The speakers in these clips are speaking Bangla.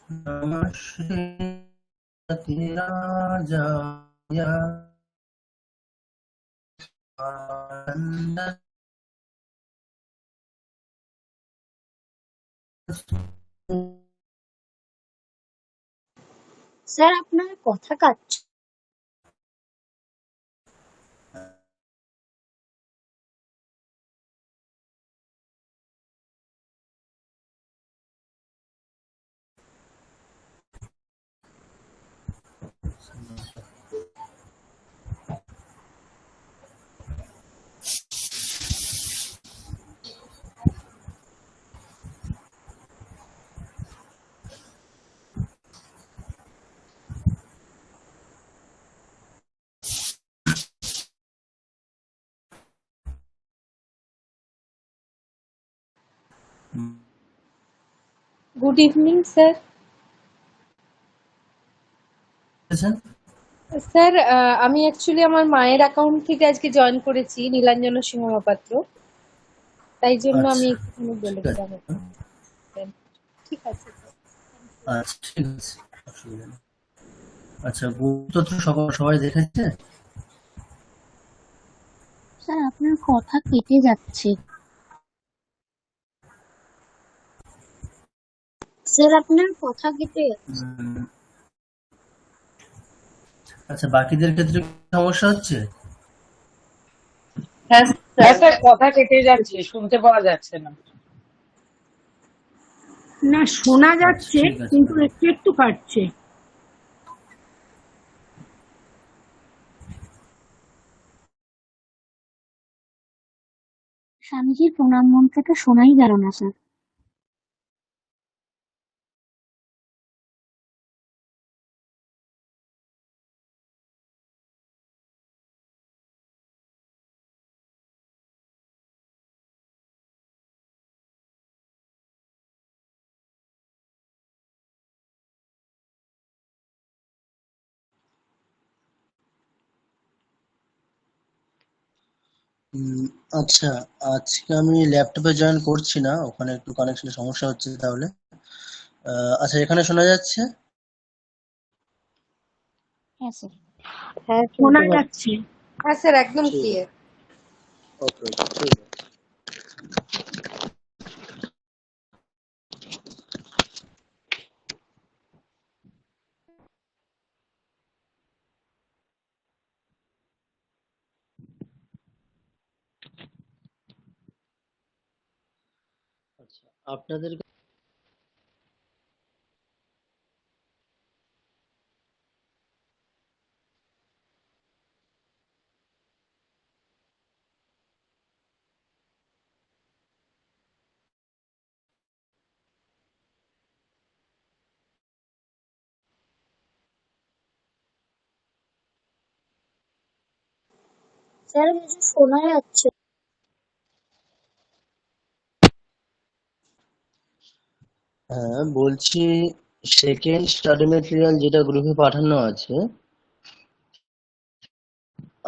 নমস্তে রাজায় আনন্দস্তুতে। স্যার আপনার কথা কাটছে। Good evening sir. স্যার আমি অ্যাকচুয়ালি আমার মায়ের অ্যাকাউন্ট থেকে আজকে জয়েন করেছি, নীলাঞ্জনা সিংহ মহাপাত্র, তাই জন্য আমি একটুখানি বলে দিলাম। ঠিক আছে আচ্ছা, ঠিক আছে, অসুবিধা নেই। আচ্ছা, গুরুত্ব তো সবাই দেখেছে। স্যার আপনার কথা কেটে যাচ্ছে। স্যার আপনার কথা কেটে যাচ্ছে। আচ্ছা, বাকিদের ক্ষেত্রে সমস্যা হচ্ছে? হ্যাঁ স্যার, কথা কেটে যাচ্ছে, শুনতে পাওয়া যাচ্ছে না। না, শোনা যাচ্ছে কিন্তু একটু একটু কাটছে। স্বামীজির প্রণাম মন্ত্রটা শোনাই গেল না স্যার। আচ্ছা, আজকে আমি ল্যাপটপে জয়েন করছি না, ওখানে একটু কানেকশনের সমস্যা হচ্ছে তাহলে। আচ্ছা, এখানে শোনা যাচ্ছে? হ্যাঁ স্যার। হ্যাঁ শোনা যাচ্ছে। হ্যাঁ স্যার, একদম ক্লিয়ার। ওকে, ঠিক আছে। আচ্ছা, আপনাদের স্যার কিছু শোনা যাচ্ছে। হ্যাঁ বলছি, সেকেন্ড স্টাডি মেটেরিয়াল যেটা গ্রুপে পাঠানো আছে,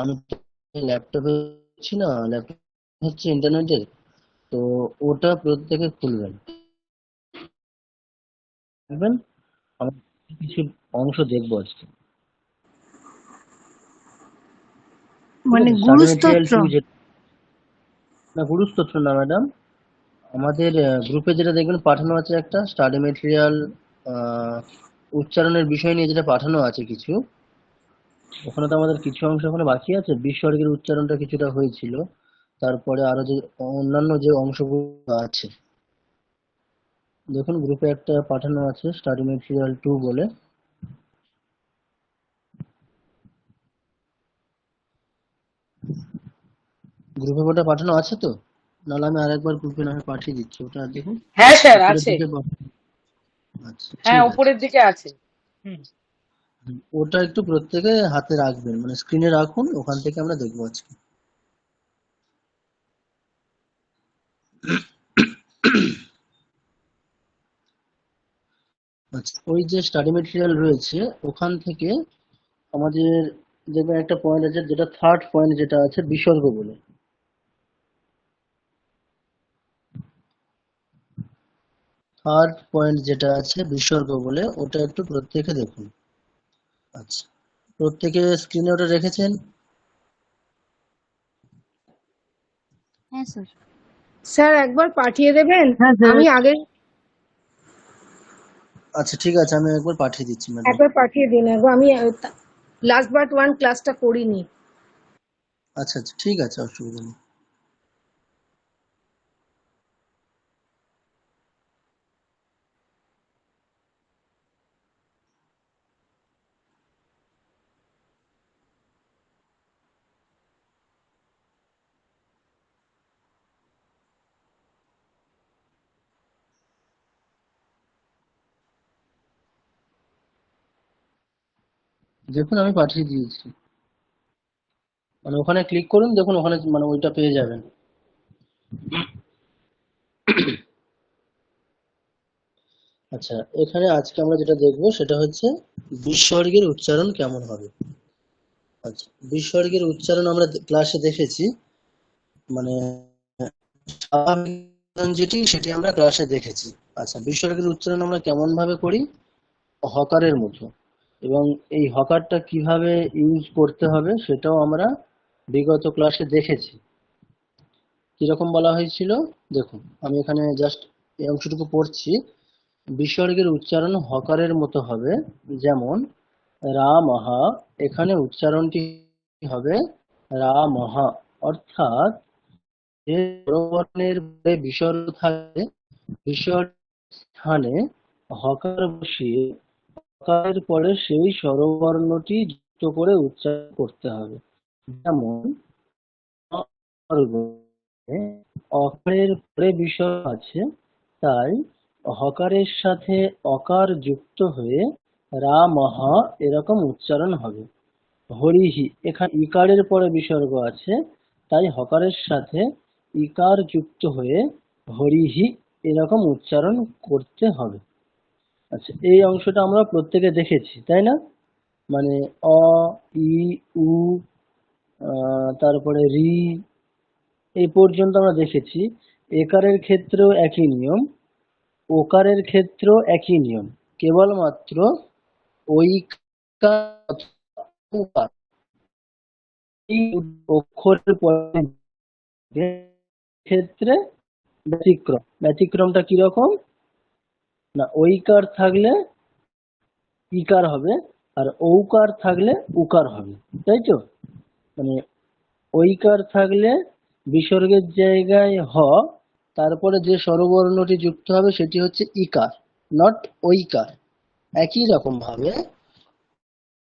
আমি ল্যাপটপে হচ্ছে না, ল্যাপটপ হচ্ছে ইন্টারনেটের, তো ওটা প্রত্যেকে খুলবেন, দেখবেন আমি কিছু অংশ দেখবো আজকে। মানে স্টাডি মেটেরিয়াল গুরুস্তোত্র। 2 যেটা, না গুরুস্তত্র না ম্যাডাম, আমাদের গ্রুপে যেটা দেখবেন পাঠানো আছে একটা স্টাডি মেটেরিয়াল, উচ্চারণের বিষয় নিয়ে যেটা পাঠানো আছে কিছু, ওখানে তো আমাদের কিছু অংশ এখনো বাকি আছে, বিসর্গের উচ্চারণটা কিছুটা হয়েছিল, তারপরে আরো যে অন্যান্য যে অংশগুলো আছে, দেখুন গ্রুপে একটা পাঠানো আছে স্টাডি মেটেরিয়াল 2 বলে। গ্রুপে ওটা পাঠানো আছে তো, নাহলে আমি আরেকবার গ্রুপে না হয় পাঠিয়ে দিচ্ছি, ওটা দেখুন হ্যাঁ স্যার, উপরের আছে। দিকে আচ্ছা, হ্যাঁ, ঠিক আছে। উপরের দিকে আছে। হুম। ওটা একটু প্রত্যেকে হাতে রাখবেন, মানে স্ক্রিনে রাখুন, ওখান থেকে আমরা দেখবো আজকে। আচ্ছা, ওই যে স্টাডি মেটেরিয়াল রয়েছে ওখান থেকে আমাদের দেখবেন একটা পয়েন্ট আছে, যেটা থার্ড পয়েন্ট যেটা আছে বিসর্গ বলে। থার্ড পয়েন্ট যেটা আছে বিসর্গ বলে, ওটা একটু প্রত্যেকে দেখুন। আচ্ছা, প্রত্যেকে স্ক্রিনে ওটা রেখেছেন? হ্যাঁ স্যার। স্যার একবার পাঠিয়ে দেবেন? হ্যাঁ স্যার। আমি আগে আচ্ছা ঠিক আছে, আমি একবার পাঠিয়ে দিচ্ছি ম্যাডাম। একবার পাঠিয়ে দিন। একবার আমি লাস্ট বাট ওয়ান ক্লাসটা করিনি। আচ্ছা আচ্ছা ঠিক আছে, অসুবিধা নেই। দেখুন আমি পাঠিয়ে দিয়েছি, মানে ওখানে ক্লিক করুন, দেখুন ওখানে মানে ওইটা পেয়ে যাবেন। আচ্ছা, এখানে আজকে আমরা যেটা দেখবো সেটা হচ্ছে বিসর্গের উচ্চারণ কেমন হবে। আচ্ছা, বিসর্গের উচ্চারণ আমরা ক্লাসে দেখেছি, মানে স্বাভাবিক উচ্চারণ যেটি সেটি আমরা ক্লাসে দেখেছি। আচ্ছা, বিসর্গের উচ্চারণ আমরা কেমন ভাবে করি? হকারের মতো। এবং এই হকারটা কিভাবে ইউজ করতে হবে সেটাও আমরা বিগত ক্লাসে দেখেছি। কিরকম বলা হয়েছিল দেখুন, আমি এখানে জাস্ট এই অংশটুকু পড়ছি। বিসর্গের উচ্চারণ হকারের মতো হবে, যেমন রামহা, এখানে উচ্চারণটি হবে রামহা, অর্থাৎ যে বর্ণের পরে বিসর্গ থাকে, বিসর্গ স্থানে হকার বসিয়ে হকারের পরে সেই স্বরবর্ণটি যুক্ত করে উচ্চারণ করতে হবে। যেমন অকারের পরে বিসর্গ আছে, তাই হকারের সাথে অকার যুক্ত হয়ে রামহ এরকম উচ্চারণ হবে। হরিহি, এখানে ইকারের পরে বিসর্গ আছে, তাই হকারের সাথে ইকার যুক্ত হয়ে হরিহি এরকম উচ্চারণ করতে হবে। আচ্ছা, এই অংশটা আমরা প্রত্যেকে দেখেছি তাই না? মানে অ, ই, উ, তারপরে রি, এই পর্যন্ত আমরা দেখেছি। একারের ক্ষেত্রেও একই নিয়ম, ওকারের ক্ষেত্রেও একই নিয়ম, কেবলমাত্র ঐকার অথবা এই অক্ষরের পরে ক্ষেত্রে ব্যতিক্রম। ব্যতিক্রমটা কিরকম না, ঐকার থাকলে ইকার হবে, আর ঔকার থাকলে উকার হবে, তাই তো? মানে ঐকার থাকলে বিসর্গের জায়গায় হ, তারপরে যে স্বরবর্ণটি যুক্ত হবে সেটি হচ্ছে ইকার, নট ঐকার। একই রকম ভাবে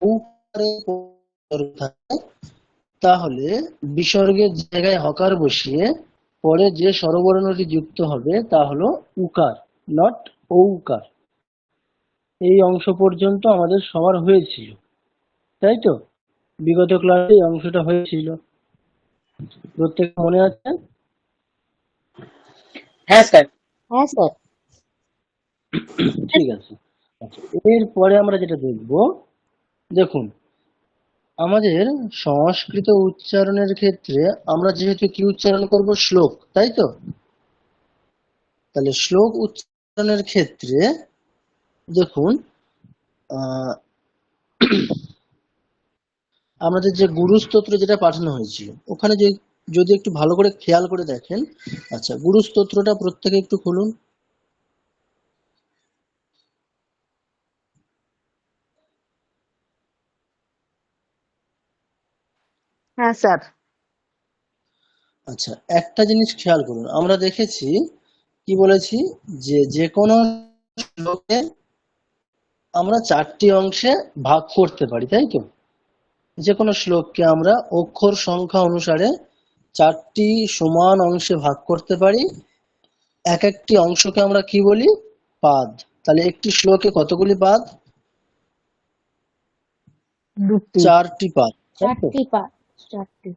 ঔকারে বিসর্গ থাকে, তাহলে বিসর্গের জায়গায় হকার বসিয়ে পরে যে স্বরবর্ণটি যুক্ত হবে তা হলো উকার, নট ঔকার। এই অংশ পর্যন্ত আমাদের সবার হয়েছিল, তাই তো? বিগত ক্লাসে এই অংশটা হয়েছিল, প্রত্যেক মনে আছে? হ্যাঁ স্যার। হ্যাঁ স্যার। ঠিক আছে। আচ্ছা, এরপরে আমরা যেটা দেখব, দেখুন আমাদের সংস্কৃত উচ্চারণের ক্ষেত্রে আমরা যেহেতু কি উচ্চারণ করব, শ্লোক, তাই তো? তাহলে শ্লোক উচ্চারণের ক্ষেত্রে দেখুন, আহ আমাদের যে গুরুস্তোত্র যেটা পাঠানো হয়েছিল, ওখানে যে যদি একটু ভালো করে খেয়াল করে দেখেন। আচ্ছা, গুরুস্তোত্রটা প্রত্যেকে একটু খুলুন। হ্যাঁ স্যার। আচ্ছা, একটা জিনিস খেয়াল করুন, আমরা দেখেছি কি বলেছি, যে যে কোনো শ্লোকে আমরা 4টি অংশে ভাগ করতে পারি, তাই তো? যে কোনো শ্লোককে আমরা অক্ষর সংখ্যা অনুসারে 4টি সমান অংশে ভাগ করতে পারি। এক একটি অংশকে আমরা কি বলি? পাদ। তাহলে একটি শ্লোকে কতগুলি পাদ? দুটি। 4টি পাদ, তাই তো? চারটি।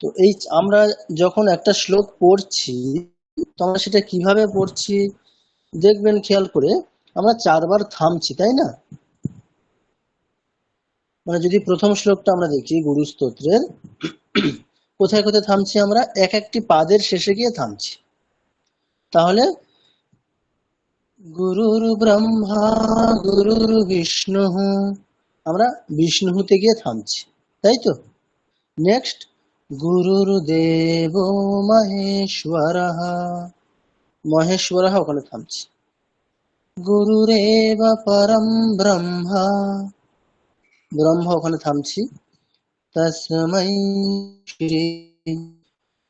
তো এই আমরা যখন একটা শ্লোক পড়ছি, তো আমরা সেটা কিভাবে পড়ছি দেখবেন খেয়াল করে, আমরা 4বার থামছি, তাই না? মানে যদি প্রথম শ্লোকটা আমরা দেখি গুরুস্তোত্রের, কোথায় কোথায় থামছি আমরা? এক একটি পাদের শেষে গিয়ে থামছি। তাহলে গুরুর ব্রহ্মা গুরুর বিষ্ণু, আমরা বিষ্ণুতে গিয়ে থামছি, তাই তো। নেক্সট, গুরুর দেব মহেশ্বরঃ, মহেশ্বরঃ ওখানে থামছি। গুরুরেব পরম ব্রহ্মা, ব্রহ্মা ওখানে থামছি। তস্मै শ্রী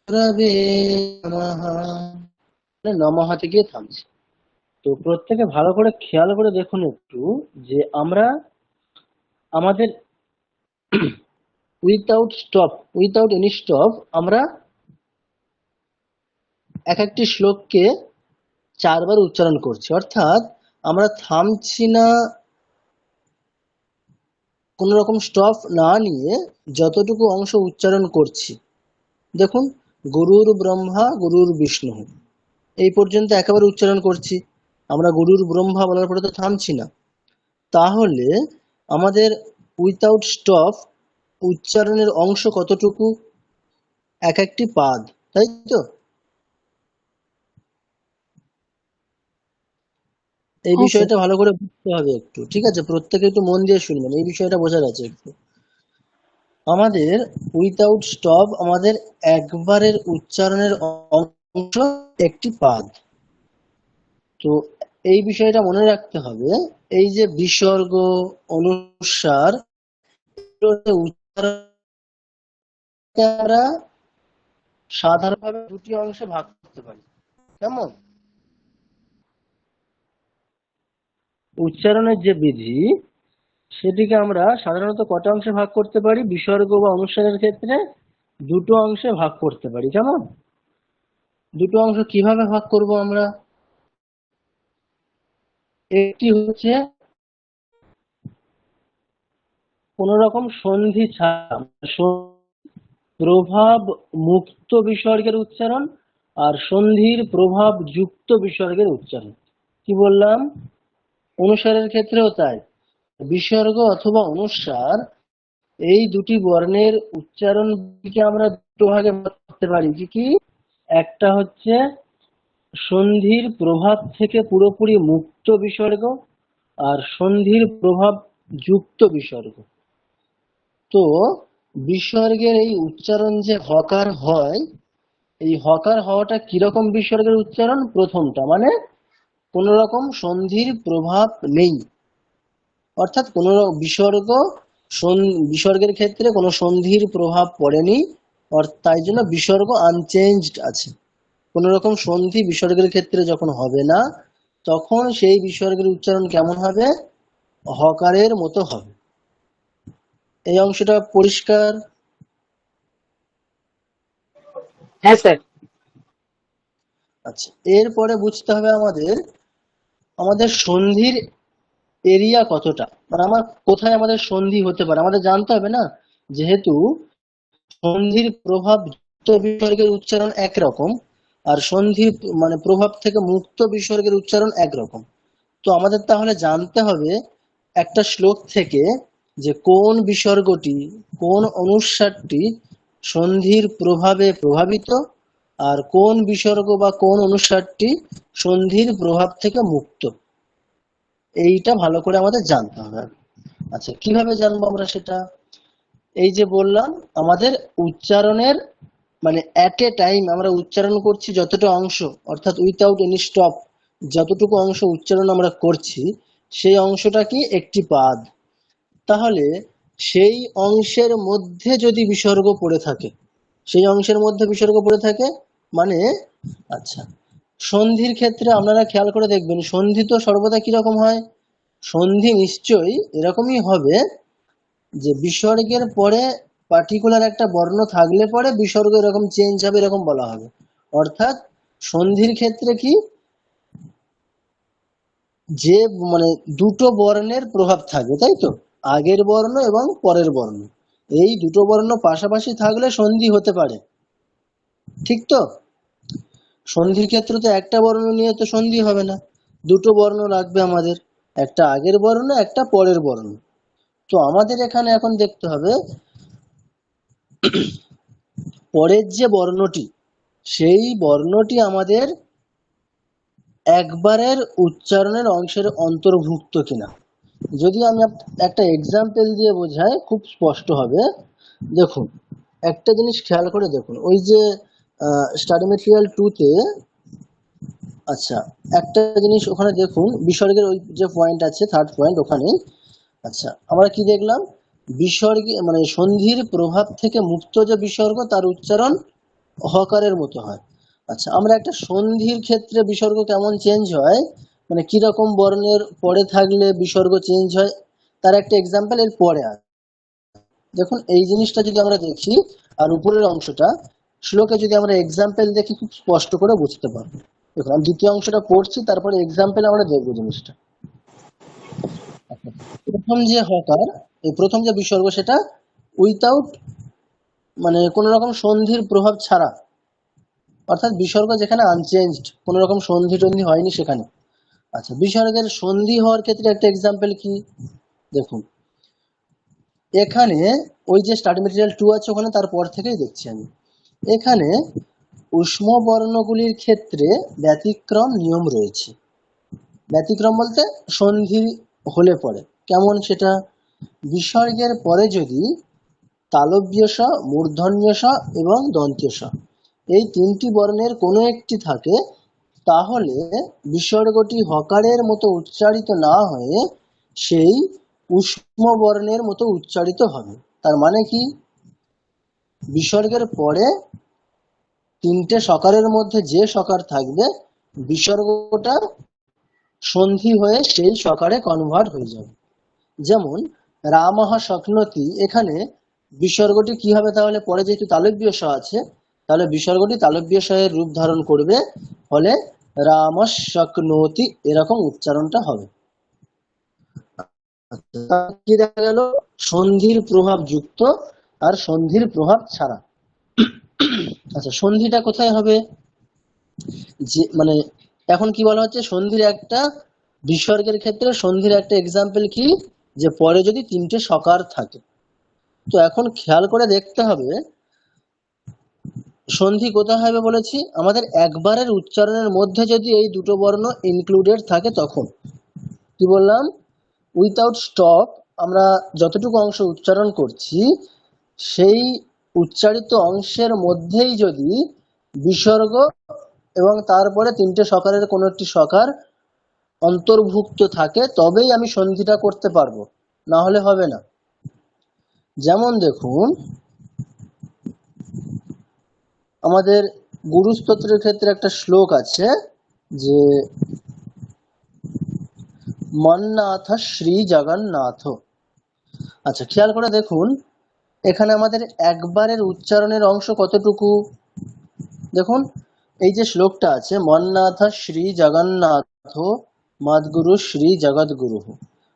গুরবে নমঃ, নমঃতে গিয়ে থামছি। তো প্রত্যেকে ভালো করে খেয়াল করে দেখুন একটু, যে আমরা আমাদের উইথাউট এনি স্টপ আমরা এক একটি শ্লোককে 4 বার উচ্চারণ করছি, অর্থাৎ আমরা থামছি না, কোন রকম স্টপ না নিয়ে যতটুকু অংশ উচ্চারণ করছি। দেখুন, গুরুর ব্রহ্মা গুরুর বিষ্ণু, এই পর্যন্ত একেবারে উচ্চারণ করছি। আমরা গুরুর ব্রহ্মা বলার পরে তো থামছি না। তাহলে আমাদের উইথাউট স্টপ উচ্চারণের অংশ কতটুকু? এক একটি পাদ, তাই তো। এই হ্যাঁ স্যার। বিষয়টা ভালো করে বুঝতে হবে একটু, ঠিক আছে? প্রত্যেকে একটু মন দিয়ে শুনবেন, এই বিষয়টা বোঝার আছে একটু। আমাদের উইথাউট স্টপ আমাদের একবারের উচ্চারণের অংশ একটি পাদ। তো এই বিষয়টা মনে রাখতে হবে। এই যে বিসর্গ, অনুস্বার, উচ্চারণকে আমরা সাধারণভাবে দুটি অংশে ভাগ করতে পারি। কেমন? উচ্চারণের যে বিধি, সেটিকে আমরা সাধারণত কটা অংশে ভাগ করতে পারি? বিসর্গ বা অনুস্বারের ক্ষেত্রে দুটো অংশে ভাগ করতে পারি। কেমন? দুটো অংশ কিভাবে ভাগ করব আমরা? একটি হচ্ছে কোন রকম সন্ধি ছাড়া প্রভাব মুক্ত বিসর্গের উচ্চারণ, আর সন্ধির প্রভাব যুক্ত বিসর্গের উচ্চারণ। কি বললাম? অনুস্বারের ক্ষেত্রেও তাই। বিসর্গ অথবা অনুস্বার, এই দুটি বর্ণের উচ্চারণকে আমরা দুটো ভাগে ভাগ করতে পারি। কি কি? একটা হচ্ছে সন্ধির প্রভাব থেকে পুরোপুরি মুক্ত বিসর্গ, আর সন্ধির প্রভাব যুক্ত বিসর্গ। তো বিসর্গের এই উচ্চারণ যে হকার হয়, এই হকার হওয়াটা কিরকম বিসর্গের উচ্চারণ? প্রথমটা মানে কোন রকম সন্ধির প্রভাব নেই, অর্থাৎ কোন বিসর্গ, বিসর্গের ক্ষেত্রে কোনো সন্ধির প্রভাব পড়েনি, তাই জন্য বিসর্গ আনচেঞ্জড আছে। কোন রকম সন্ধি বিসর্গের ক্ষেত্রে যখন হবে না, তখন সেই বিসর্গের উচ্চারণ কেমন হবে? হকারের মতো হবে। এই অংশটা পরিষ্কার? হ্যাঁ স্যার। আচ্ছা, এরপরে বুঝতে হবে আমাদের আমাদের সন্ধির এরিয়া কতটা, মানে আমার কোথায় আমাদের সন্ধি হতে পারে আমাদের জানতে হবে না। যেহেতু সন্ধির প্রভাব যুক্ত বিসর্গের উচ্চারণ একরকম, আর সন্ধির মানে প্রভাব থেকে মুক্ত বিসর্গের উচ্চারণ একরকম। তো আমাদের তাহলে জানতে হবে একটা শ্লোক থেকে, যে কোন বিসর্গটি, কোন অনুস্বারটি সন্ধির প্রভাবে প্রভাবিত, আর কোন বিসর্গ বা কোন অনুস্বারটি সন্ধির প্রভাব থেকে মুক্ত। এইটা ভালো করে আমাদের জানতে হবে। আচ্ছা, কিভাবে জানবো আমরা সেটা? এই যে বললাম, আমাদের উচ্চারণের মানে এট এ টাইম আমরা উচ্চারণ করছি যতটা অংশ, অর্থাৎ উইথাউট এনি স্টপ যতটুকু অংশ উচ্চারণ আমরা করছি, সেই অংশটা কি? একটি পাদ। তাহলে সেই অংশের মধ্যে যদি বিসর্গ পড়ে থাকে, সেই অংশের মধ্যে বিসর্গ পড়ে থাকে মানে, আচ্ছা, সন্ধির ক্ষেত্রে আপনারা খেয়াল করে দেখবেন, সন্ধি তো সর্বদা কিরকম হয়? সন্ধি নিশ্চয়ই এরকমই হবে, যে বিসর্গের পরে পার্টিকুলার একটা বর্ণ থাকলে পরে বিসর্গ এরকম চেঞ্জ হবে, এরকম বলা হবে। অর্থাৎ সন্ধির ক্ষেত্রে কি, যে মানে দুটো বর্ণের প্রভাব থাকবে, তাই তো। আগের বর্ণ এবং পরের বর্ণ, এই দুটো বর্ণ পাশাপাশি থাকলে সন্ধি হতে পারে, ঠিক তো। সন্ধির ক্ষেত্রে তো একটা বর্ণ নিয়ে তো সন্ধি হবে না, দুটো বর্ণ লাগবে আমাদের, একটা আগের বর্ণ, একটা পরের বর্ণ। তো আমাদের এখানে এখন দেখতে হবে পরের যে বর্ণটি, সেই বর্ণটি আমাদের একবারের উচ্চারণের অংশের অন্তর্ভুক্ত কিনা। যদি আমি একটা এক্সাম্পল দিয়ে বোঝাই খুব স্পষ্ট হবে। দেখুন, একটা জিনিস খেয়াল করে দেখুন, ওই যে স্টাডি মেটেরিয়াল 2 তে, আচ্ছা একটা জিনিস ওখানে দেখুন, বিসর্গের ওই যে পয়েন্ট আছে, থার্ড পয়েন্ট ওখানে। আচ্ছা আমরা কি দেখলাম, বিসর্গে মানে সন্ধির প্রভাব থেকে মুক্ত যে বিসর্গ তার উচ্চারণ হকারের মতো হয়। আচ্ছা আমরা একটা সন্ধির ক্ষেত্রে বিসর্গ কেমন চেঞ্জ হয়, মানে কিরকম বর্ণের পরে থাকলে বিসর্গ চেঞ্জ হয়, তার একটা এক্সাম্পল এর পরে আছে। দেখুন এই জিনিসটা যদি আমরা দেখি, আর উপরের অংশটা শ্লোকে যদি আমরা এক্সাম্পল দেখি খুব স্পষ্ট করে বুঝতে পারবো। দেখুন আমি দ্বিতীয় অংশটা পড়ছি, তারপরে এক্সাম্পল আমরা দেখবো জিনিসটা। প্রথম যে হকার, এই প্রথম যে বিসর্গ সেটা উইথাউট মানে কোন রকম সন্ধির প্রভাব ছাড়া, অর্থাৎ বিসর্গ যেখানে আনচেঞ্জড, কোন রকম সন্ধি টন্ধি হয়নি সেখানে। আচ্ছা বিসর্গের সন্ধি হওয়ার ক্ষেত্রে একটা এক্সাম্পল কি, দেখুন এখানে ওই যে স্টাডি মেটেরিয়াল 2 আছে ওখানে, তারপর থেকেই দেখছি আমি এখানে উষ্ম বর্ণগুলির ক্ষেত্রে ব্যতিক্রম নিয়ম রয়েছে। ব্যতিক্রম বলতে সন্ধি হলে পরে কেমন, সেটা বিসর্গের পরে যদি তালব্য স, মূর্ধন্য স এবং দন্ত্য স এই তিনটি বর্ণের কোনো একটি থাকে, তাহলে বিসর্গটি হকারের মতো উচ্চারিত না হয়ে সেই উষ্ম বর্ণের মতো উচ্চারিত হবে। তার মানে কি, বিসর্গের পরে তিনটে সকারের মধ্যে যে সকার থাকবে বিসর্গটা সন্ধি হয়ে সেই সকারে কনভার্ট হয়ে যাবে। যেমন রামহ শক্নতি, এখানে বিসর্গটি কি হবে, তাহলে পরে যেহেতু তালব্য স আছে তাহলে বিসর্গটি তালব্য স এর রূপ ধারণ করবে, ফলে রাম শক্নতি এরকম উচ্চারণটা হবে। কি দেখা গেল, সন্ধির প্রভাব যুক্ত আর সন্ধির প্রভাব ছাড়া। আচ্ছা সন্ধিটা কোথায় হবে, যে মানে এখন কি বলা হচ্ছে, সন্ধির একটা বিসর্গের ক্ষেত্রে সন্ধির একটা এক্সাম্পল কি, যে পরে যদি তিনটে সকার থাকে। তো এখন খেয়াল করে দেখতে হবে সন্ধি কোথায় হবে বলেছি, আমাদের একবারের উচ্চারণের মধ্যে যদি এই দুটো বর্ণ ইনক্লুডেড থাকে তখন। কি বললাম, উইথাউট স্টপ আমরা যতটুকু অংশ উচ্চারণ করছি সেই উচ্চারিত অংশের মধ্যেই যদি বিসর্গ এবং তারপরে তিনটে সকারের কোনো একটি সকার অন্তর্ভুক্ত থাকে তবেই আমি সন্ধিটা করতে পারবো, না হলে হবে না। যেমন দেখুন আমাদের গুরুস্তোত্রের ক্ষেত্রে একটা শ্লোক আছে যে মন্নাথ শ্রী জগন্নাথ। আচ্ছা খেয়াল করে দেখুন এখানে আমাদের একবারের উচ্চারণের অংশ কতটুকু, দেখুন এই যে শ্লোকটা আছে মন্নাথ শ্রী জগন্নাথ মদ্গুরু শ্রী জগৎগুরু।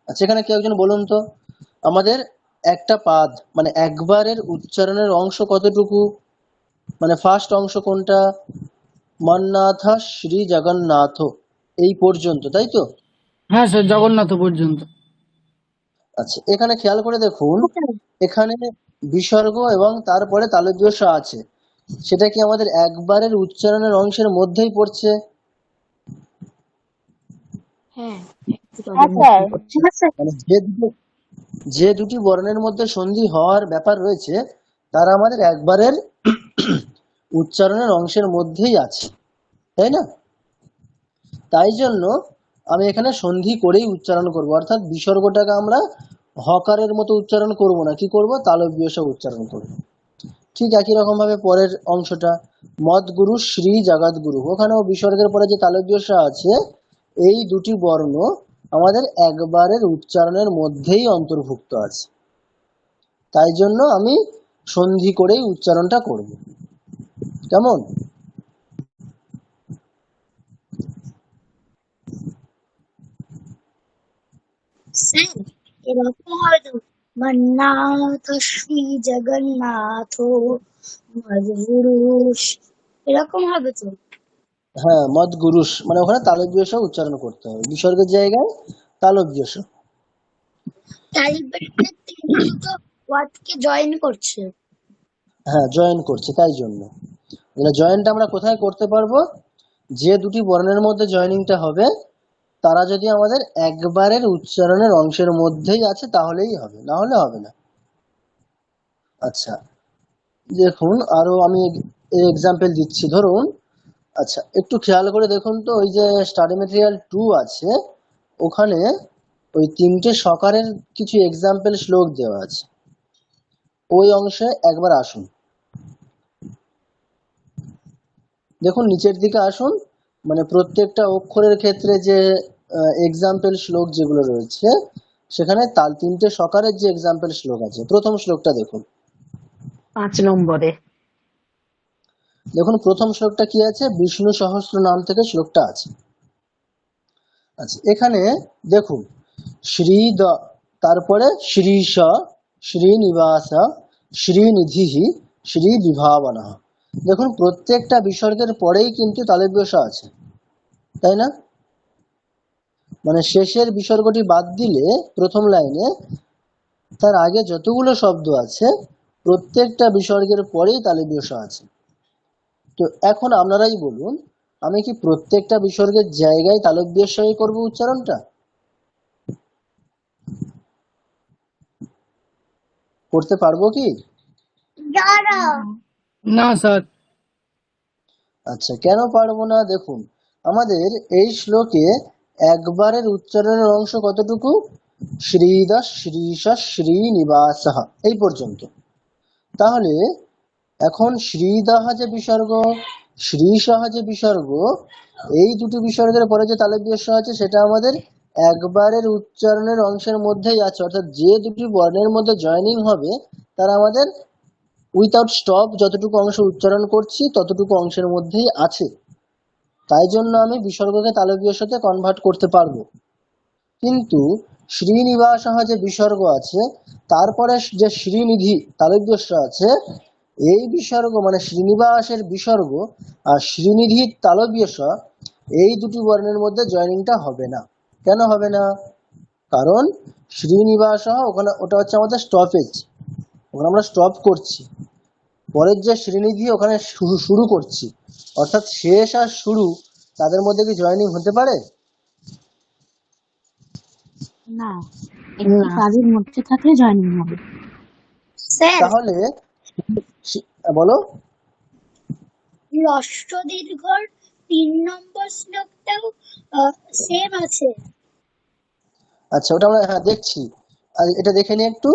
আচ্ছা এখানে কেউ একজন বলুন তো, আমাদের একটা পাদ মানে একবারের উচ্চারণের অংশ কতটুকু, মানে ফার্স্ট অংশ কোনটা, মন্নাথ শ্রী জগন্নাথ এই পর্যন্ত, তাই তো? হ্যাঁ স্যার, জগন্নাথ পর্যন্ত। আচ্ছা এখানে খেয়াল করে দেখুন এখানে বিসর্গ এবং তারপরে তালব্য স আছে, সেটা কি আমাদের একবারের উচ্চারণের অংশের মধ্যেই পড়ছে? হ্যাঁ মানে যে দুটি বর্ণের মধ্যে সন্ধি হওয়ার ব্যাপার রয়েছে তারা আমাদের একবারের উচ্চারণের অংশের মধ্যেই আছে, তাই না? তাই জন্য আমি এখানে সন্ধি করেই উচ্চারণ করব, অর্থাৎ বিসর্গটাকে আমরা হকারের মতো উচ্চারণ করব না, কি করব, তালব্য স উচ্চারণ করব। ঠিক একই রকম ভাবে পরের অংশটা মদ্গুরু শ্রী জগৎগুরু, ওখানেও বিসর্গের পরে যে তালব্য স আছে এই দুটি বর্ণ আমাদের একবারের উচ্চারণের মধ্যেই অন্তর্ভুক্ত আছে, তাই জন্য আমি সন্ধি করেই উচ্চারণটা করব। কেমন? স্যার এরকম হবে তো, মন্নাথ শ্রী জগন্নাথ মধুরুষ, এরকম হবে তো? হ্যাঁ মদ্গুরুস, মানে ওখানে তালব্য স উচ্চারণ করতে হবে, বিসর্গের জায়গায় তালব্য স। তালিবানটা তিনটে দুটো ওয়ার্ডকে জয়েন করছে। হ্যাঁ জয়েন করছে, তাই জন্য জয়েনটা আমরা কোথায় করতে পারবো, যে দুটি বর্ণের মধ্যে জয়েনিংটা হবে তারা যদি আমাদের একবারের উচ্চারণের অংশের মধ্যেই আছে তাহলেই হবে, না হলে হবে না। আচ্ছা, দেখুন আরো আমি এক্সাম্পল দিচ্ছি। ধরুন, আচ্ছা একটু খেয়াল করে দেখুন তো, ওই যে স্টাডি মেটেরিয়াল 2 আছে, ওখানে ওই 3টে সকারের কিছু এক্সাম্পল শ্লোক দেওয়া আছে। ওই অংশে একবার আসুন, দেখুন নিচের দিকে আসুন। মানে প্রত্যেকটা অক্ষরের ক্ষেত্রে যে এক্সাম্পল শ্লোক যেগুলো রয়েছে, সেখানে তাল 3টে সকারের যে এক্সাম্পল শ্লোক আছে, প্রথম শ্লোকটা দেখুন। 5 নম্বরে। দেখুন প্রথম শ্লোকটা কি আছে, বিষ্ণু সহস্র নাম থেকে শ্লোকটা আছে। আচ্ছা, এখানে দেখুন শ্রীদ, তারপরে শ্রীশ, শ্রীনিবাস, শ্রীনিধি, শ্রী বিভাবনা। দেখুন প্রত্যেকটা বিসর্গের পরেই কিন্তু তালব্য আছে, তাই না? মানে শেষের বিসর্গটি বাদ দিলে প্রথম লাইনে তার আগে যতগুলো শব্দ আছে প্রত্যেকটা বিসর্গের পরেই তালব্য আছে। তো এখন আপনারাই বলুন, আমি কি প্রত্যেকটা বিসর্গের জায়গায় তালব্যই করব উচ্চারণটা? করতে পারবো কি? না স্যার। আচ্ছা, কেন পারবো না? দেখুন আমাদের এই শ্লোকে একবারের উচ্চারণের অংশ কতটুকু, শ্রীদাস শ্রীশ শ্রীনিবাস এই পর্যন্ত। তাহলে এখন শ্রীদাহ যে বিসর্গ, শ্রীসহ যে বিসর্গ, এই দুটি বিসর্গের পরে যে তালব্য আছে সেটা আমাদের একবারের উচ্চারণের অংশের মধ্যেই আছে। অর্থাৎ যে দুটি বর্ণের মধ্যে জয়েনিং হবে তারা আমাদের উইথাউট স্টপ যতটুকু অংশ উচ্চারণ করছি ততটুকু অংশের মধ্যেই আছে। তাই জন্য আমি বিসর্গকে তালব্যের সাথে কনভার্ট করতে পারবো। কিন্তু শ্রীনিবাস যে বিসর্গ আছে, তারপরে যে শ্রীনিধি তালব্য আছে, এই বিসর্গ মানে শ্রীনিবাসের বিসর্গ আর শ্রীনিধির তালব্য এই দুটি বর্ণের মধ্যে জয়েনিংটা হবে না। কেন হবে না? কারণ শ্রীনিবাস ওখানে ওটা হচ্ছে আমাদের স্টপেজ, ওখানে আমরা স্টপ করছি। পরের যে শ্রীনিধি ওখানে শুরু করছি, অর্থাৎ শেষ আর শুরু তাদের মধ্যে কি জয়েনিং হতে পারে? না, একটি কাজের মধ্যে থাকলে জয়েনিং হবে। স্যার, তাহলে বলো। হ্রস্ব দীর্ঘর 3 নম্বর শ্লোকটাও সেম আছে। আচ্ছা, ওটা আমরা দেখছি, আর এটা দেখে নিই একটু।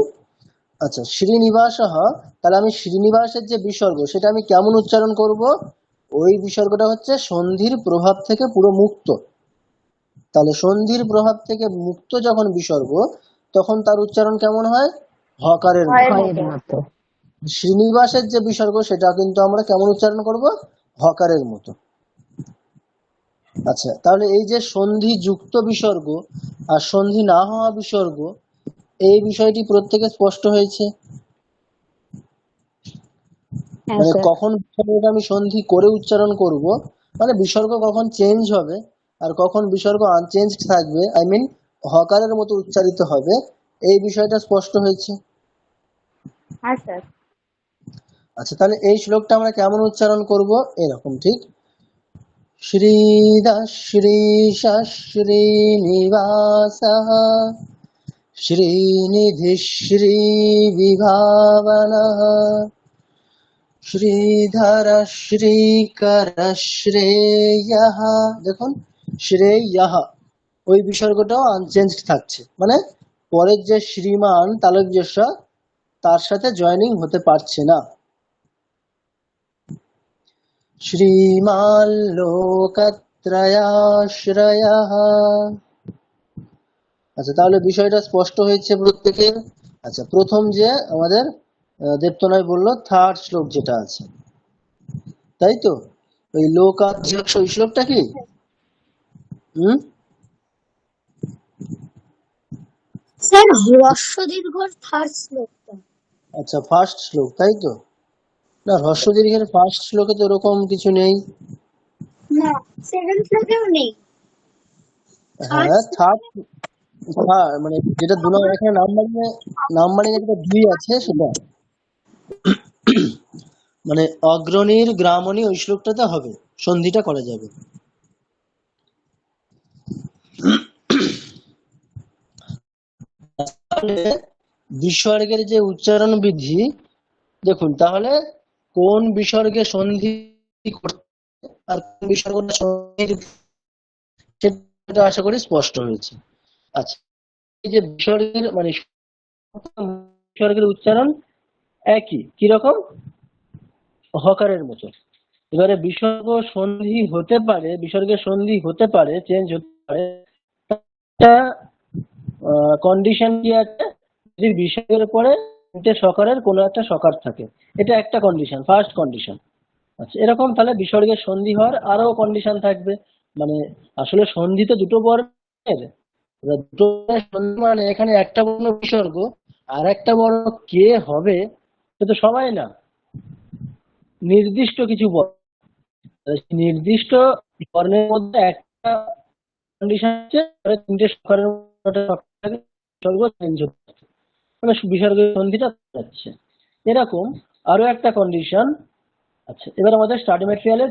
আচ্ছা, শ্রীনিবাস, তাহলে আমি শ্রীনিবাসের যে বিসর্গ সেটা আমি কেমন উচ্চারণ করব? ওই বিসর্গটা হচ্ছে সন্ধির প্রভাব থেকে পুরো মুক্ত। তাহলে সন্ধির প্রভাব থেকে মুক্ত যখন বিসর্গ, তখন তার উচ্চারণ কেমন হয়? হকারের মতো। শ্রীনিবাসের যে বিসর্গ সেটা কিন্তু আমরা কেমন উচ্চারণ করব? হকারের মতো। আচ্ছা, তাহলে এই যে সন্ধি যুক্ত বিসর্গ আর সন্ধি না হওয়া বিসর্গ, এই বিষয়টি প্রত্যেকে স্পষ্ট হয়েছে। মানে কখন বিসর্গটা আমি সন্ধি করে উচ্চারণ করব, মানে বিসর্গ কখন চেঞ্জ হবে আর কখন বিসর্গ আনচেঞ্জ থাকবে, আই মিন হকারের মতো উচ্চারিত হবে, এই বিষয়টা স্পষ্ট হয়েছে। হ্যাঁ স্যার। আচ্ছা, তাহলে এই শ্লোকটা আমরা কেমন উচ্চারণ করব? এরকম, ঠিক শ্রীদাস শ্রীশ শ্রীনিবাস শ্রীনিধি শ্রী বিভাবনা শ্রীধর শ্রীকর শ্রেয়ঃ। দেখুন শ্রেয়ঃ ওই বিসর্গটাও আনচেঞ্জ থাকছে, মানে পরের যে শ্রীমান তালব্য তার সাথে জয়েনিং হতে পারছে না। শ্রীমান লোকত্রয়াশ্রয়ঃ। আচ্ছা, তাহলে বিষয়টা স্পষ্ট হয়েছে প্রত্যেকের। আচ্ছা, প্রথম যে আমাদের দেবতনয় বললো থার্ড শ্লোক যেটা আছে, তাই তো? ওই লোকাধ্যক্ষ ওই শ্লোকটা কি? স্যার, হ্রস্ব দীর্ঘর থার্ড শ্লোকটা। আচ্ছা, ফার্স্ট শ্লোক, তাই তো? না, হ্রস্ব দীর্ঘের ফার্স্ট শ্লোকে তো এরকম কিছু নেই। না, সেকেন্ড শ্লোকেও নেই। হ্যাঁ, থার্ড মানে যেটা দু নম্বর এখানে নাম্বারিং যেটা 2 আছে সেটা মানে অগ্রণীর গ্রামণী ওই শ্লোকটাতে হবে, সন্ধিটা করা যাবে। তাহলে বিসর্গের যে উচ্চারণ বিধি, দেখুন তাহলে কোন বিসর্গে সন্ধি করতে আর কোন বিসর্গটা সন্ধির, সেটা আশা করি স্পষ্ট হয়েছে। আচ্ছা, এই যে বিসর্গের মানে বিসর্গের উচ্চারণ একই, কিরকম? হকারের মতো। এবারে বিসর্গ সন্ধি হতে পারে, বিসর্গের সন্ধি হতে পারে, চেঞ্জ হতে পারে, একটা কন্ডিশন কি আছে, যদি বিসর্গের পরে তিনটে সকারের কোনো একটা সকার থাকে, এটা একটা কন্ডিশন, ফার্স্ট কন্ডিশন। আচ্ছা, এরকম তাহলে বিসর্গের সন্ধি হওয়ার আরো কন্ডিশন থাকবে। মানে আসলে সন্ধি তো দুটো বর্ণের, এবার দুটো বর্ণের সন্ধি মানে এখানে একটা বর্ণ বিসর্গ আর একটা বর্ণ কে হবে সেটা তো সবাই না, নির্দিষ্ট কিছু বর্ণ। নির্দিষ্ট বর্ণের মধ্যে একটা কন্ডিশন আছে, তিনটে সকারের মধ্যে বিসর্গ চেঞ্জ হচ্ছে, মানে বিসর্গের সন্ধিটা যাচ্ছে, এরকম আরো একটা কন্ডিশন। আচ্ছা, এবার আমাদের স্টাডি ম্যাটেরিয়ালের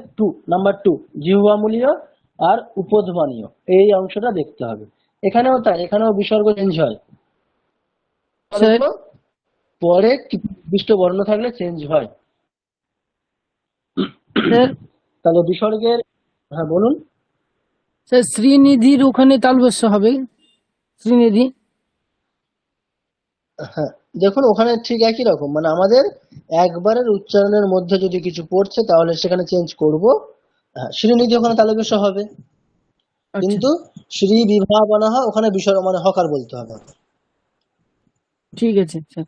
নাম্বার 2 জিহ্বামূলীয় আর উপধ্মানীয়, এই অংশটা দেখতে হবে। এখানেও তাই, এখানেও বিসর্গ চেঞ্জ হয়, স্যার পরে কিছু নির্দিষ্ট বর্ণ থাকলে চেঞ্জ হয়। স্যার তাহলে বিসর্গের, হ্যাঁ বলুন। স্যার শ্রীনিধির ওখানে তালব্য হবে, শ্রীনিধি। হ্যাঁ, দেখুন ওখানে ঠিক একই রকম, মানে আমাদের একবারের উচ্চারণের মধ্যে যদি কিছু পড়ছে তাহলে সেখানে চেঞ্জ করব। হ্যাঁ, শ্রীনিধি ওখানে তালব্য হবে, আচ্ছা কিন্তু শ্রী বিভা বানা হয় ওখানে বিসর্গ মানে হকার বলতে হবে। ঠিক আছে স্যার।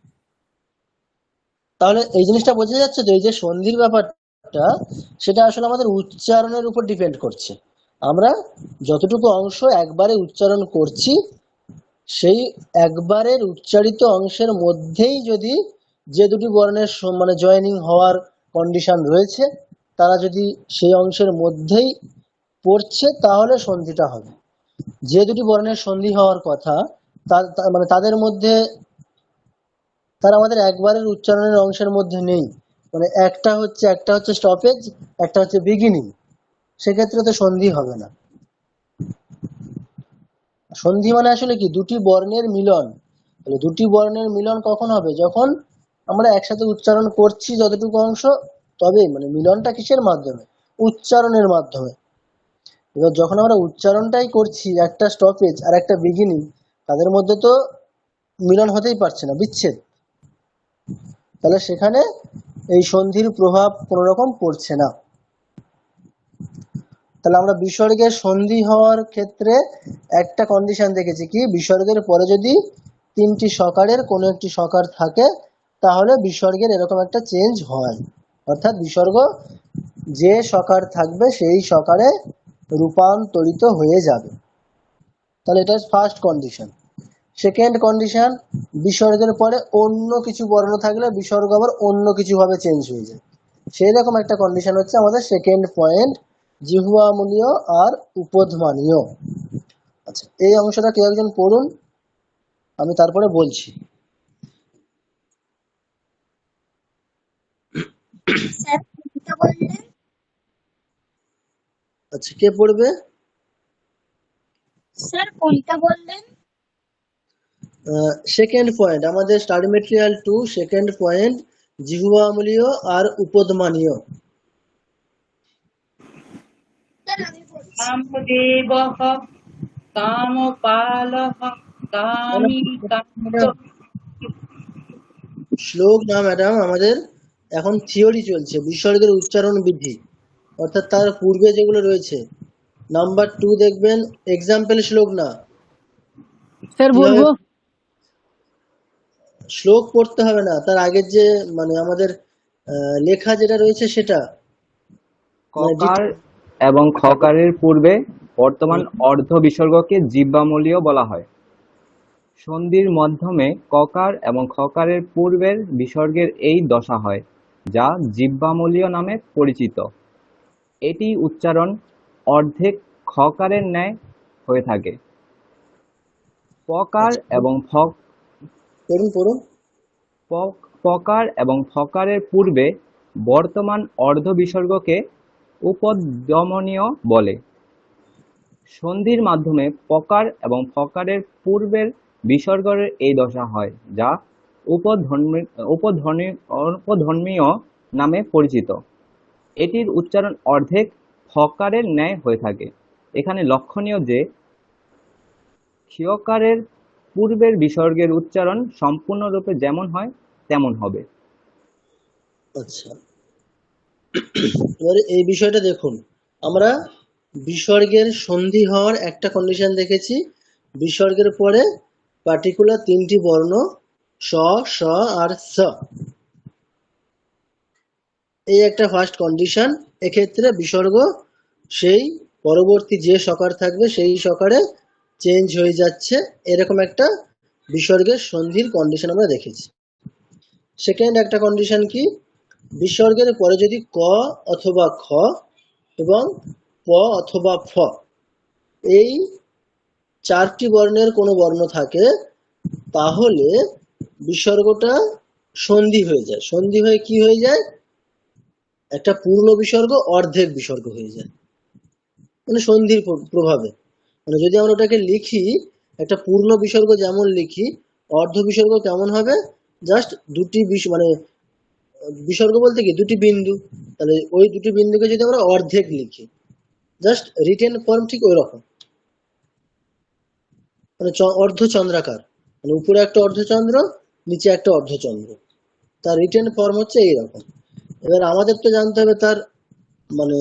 তাহলে এই জিনিসটা বোঝা যাচ্ছে যে এই যে সন্ধির ব্যাপারটা, সেটা আসলে আমাদের উচ্চারণের উপর ডিপেন্ড করছে। আমরা যতটুকু অংশ একবারে উচ্চারণ করছি, সেই একবারের উচ্চারিত অংশের মধ্যেই যদি যে দুটি বর্ণের মানে জয়েনিং হওয়ার কন্ডিশন রয়েছে, তারা যদি সেই অংশের মধ্যেই পড়ছে তাহলে সন্ধিটা হবে। যে দুটি বর্ণের সন্ধি হওয়ার কথা মানে তাদের মধ্যে, তারা আমাদের একবারের উচ্চারণের অংশের মধ্যে নেই, মানে একটা হচ্ছে স্টপেজ, একটা হচ্ছে বিগিনিং, সেক্ষেত্রে তো সন্ধি হবে না। সন্ধি মানে আসলে কি, দুটি বর্ণের মিলন। তাহলে দুটি বর্ণের মিলন কখন হবে? যখন আমরা একসাথে উচ্চারণ করছি যতটুকু অংশ, তবে মানে মিলনটা কিসের মাধ্যমে? উচ্চারণের মাধ্যমে। এবার যখন আমরা উচ্চারণটাই করছি, একটা স্টপেজ আর একটা বিগিনিং, তাদের মধ্যে তো মিলন হতেই পারছে না, বিচ্ছেদ। তাহলে সেখানে এই সন্ধির প্রভাব কোন রকম পড়ছে না। তাহলে আমরা বিসর্গের সন্ধি হওয়ার ক্ষেত্রে একটা কন্ডিশন দেখেছি কি, বিসর্গের পরে যদি তিনটি সকারের কোনো একটি সকার থাকে তাহলে বিসর্গের এরকম একটা চেঞ্জ হয়, অর্থাৎ বিসর্গ যে সকার থাকবে সেই সকারে রূপান্তরিত হয়ে যাবে। তাহলে এটা ফার্স্ট কন্ডিশন। সেকেন্ড কন্ডিশন, বিসর্গের পরে অন্য কিছু বর্ণ থাকলে বিসর্গ আবার অন্য কিছু ভাবে চেঞ্জ হয়ে যায়, সেই রকম একটা কন্ডিশন হচ্ছে আমাদের সেকেন্ড পয়েন্ট, জিহ্বামূলীয় আর উপধ্মানীয়। আচ্ছা, এই অংশটা কেউ একজন পড়ুন, আমি তারপরে বলছি। স্যার কোনটা বললেন? আচ্ছা, কে পড়বে? স্যার কোনটা বললেন? সেকেন্ড পয়েন্ট, আমাদের স্টাডি মেটেরিয়াল 2 সেকেন্ড পয়েন্ট, জিহ্বামূলীয় আর উপধ্মানীয়। স্যার আমি বলছি। কামদেবঃ কামপালঃ কামী কান্ত। শ্লোক না ম্যাডাম, আমাদের এখন থিওরি চলছে, বিসর্গের উচ্চারণ বিধি, অর্থাৎ তার পূর্বে যেগুলো রয়েছে। নাম্বার 2 দেখবেন, এক্সাম্পল শ্লোক না, স্যার কিভাবে বলবো। শ্লোক পড়তে হবে না, তার আগের যে মানে আমাদের লেখা যেটা রয়েছে সেটা, মানে ককার এবং খকারের পূর্বে বর্তমান অর্ধ বিসর্গকে জিহ্বামূলীয় বলা হয়। সন্ধির মাধ্যমে ককার এবং খকারের পূর্বের বিসর্গের এই দশা হয়, যা জিহ্বামূলীয় নামে পরিচিত। এটি উচ্চারণ অর্ধেক খকারের ন্যায় হয়ে থাকে। পকার এবং পড়ুন। পকার এবং ফকারের পূর্বে বর্তমান অর্ধ বিসর্গকে উপধ্মানীয় বলে। সন্ধির মাধ্যমে পকার এবং ফকারের পূর্বের বিসর্গের এই দশা হয়, যা উপধ্বনিয় নামে পরিচিত। এটির উচ্চারণ অর্ধেক ফকারের ন্যায় হয়ে থাকে। এখানে লক্ষণীয় যে ক্ষীয়কারের পূর্বের বিসর্গের উচ্চারণ সম্পূর্ণরূপে যেমন হয় তেমন হবে। আচ্ছা, এবারে এই বিষয়টা দেখুন, আমরা বিসর্গের সন্ধি হওয়ার একটা কন্ডিশন দেখেছি, বিসর্গের পরে পার্টিকুলার তিনটি বর্ণ স, স আর স, এই একটা ফার্স্ট কন্ডিশন। এক্ষেত্রে বিসর্গ সেই পরবর্তী যে সকার থাকবে সেই সকারে চেঞ্জ হয়ে যাচ্ছে, এরকম একটা বিসর্গের সন্ধির কন্ডিশন আমরা দেখেছি। সেকেন্ড একটা কন্ডিশন কি, বিসর্গের পরে যদি ক অথবা খ এবং প অথবা ফ এই চারটি বর্ণের কোনো বর্ণ থাকে, তাহলে বিসর্গটা সন্ধি হয়ে যায়। সন্ধি হয়ে কি হয়ে যায়, একটা পূর্ণ বিসর্গ অর্ধেক বিসর্গ হয়ে যায়, মানে সন্ধির প্রভাবে। মানে যদি আমরা ওটাকে লিখি, একটা পূর্ণ বিসর্গ যেমন লিখি, অর্ধ বিসর্গ কেমন হবে, জাস্ট দুটি মানে বিসর্গ বলতে কি দুটি বিন্দু, তাহলে ওই দুটি বিন্দুকে যদি আমরা অর্ধেক লিখি, জাস্ট রিটেন ফর্ম ঠিক ওই রকম, মানে অর্ধচন্দ্রাকার, মানে উপরে একটা অর্ধচন্দ্র, নিচে একটা অর্ধচন্দ্র, তার রিটেন ফর্ম হচ্ছে এইরকম। এবার আমাদের তো জানতে হবে তার মানে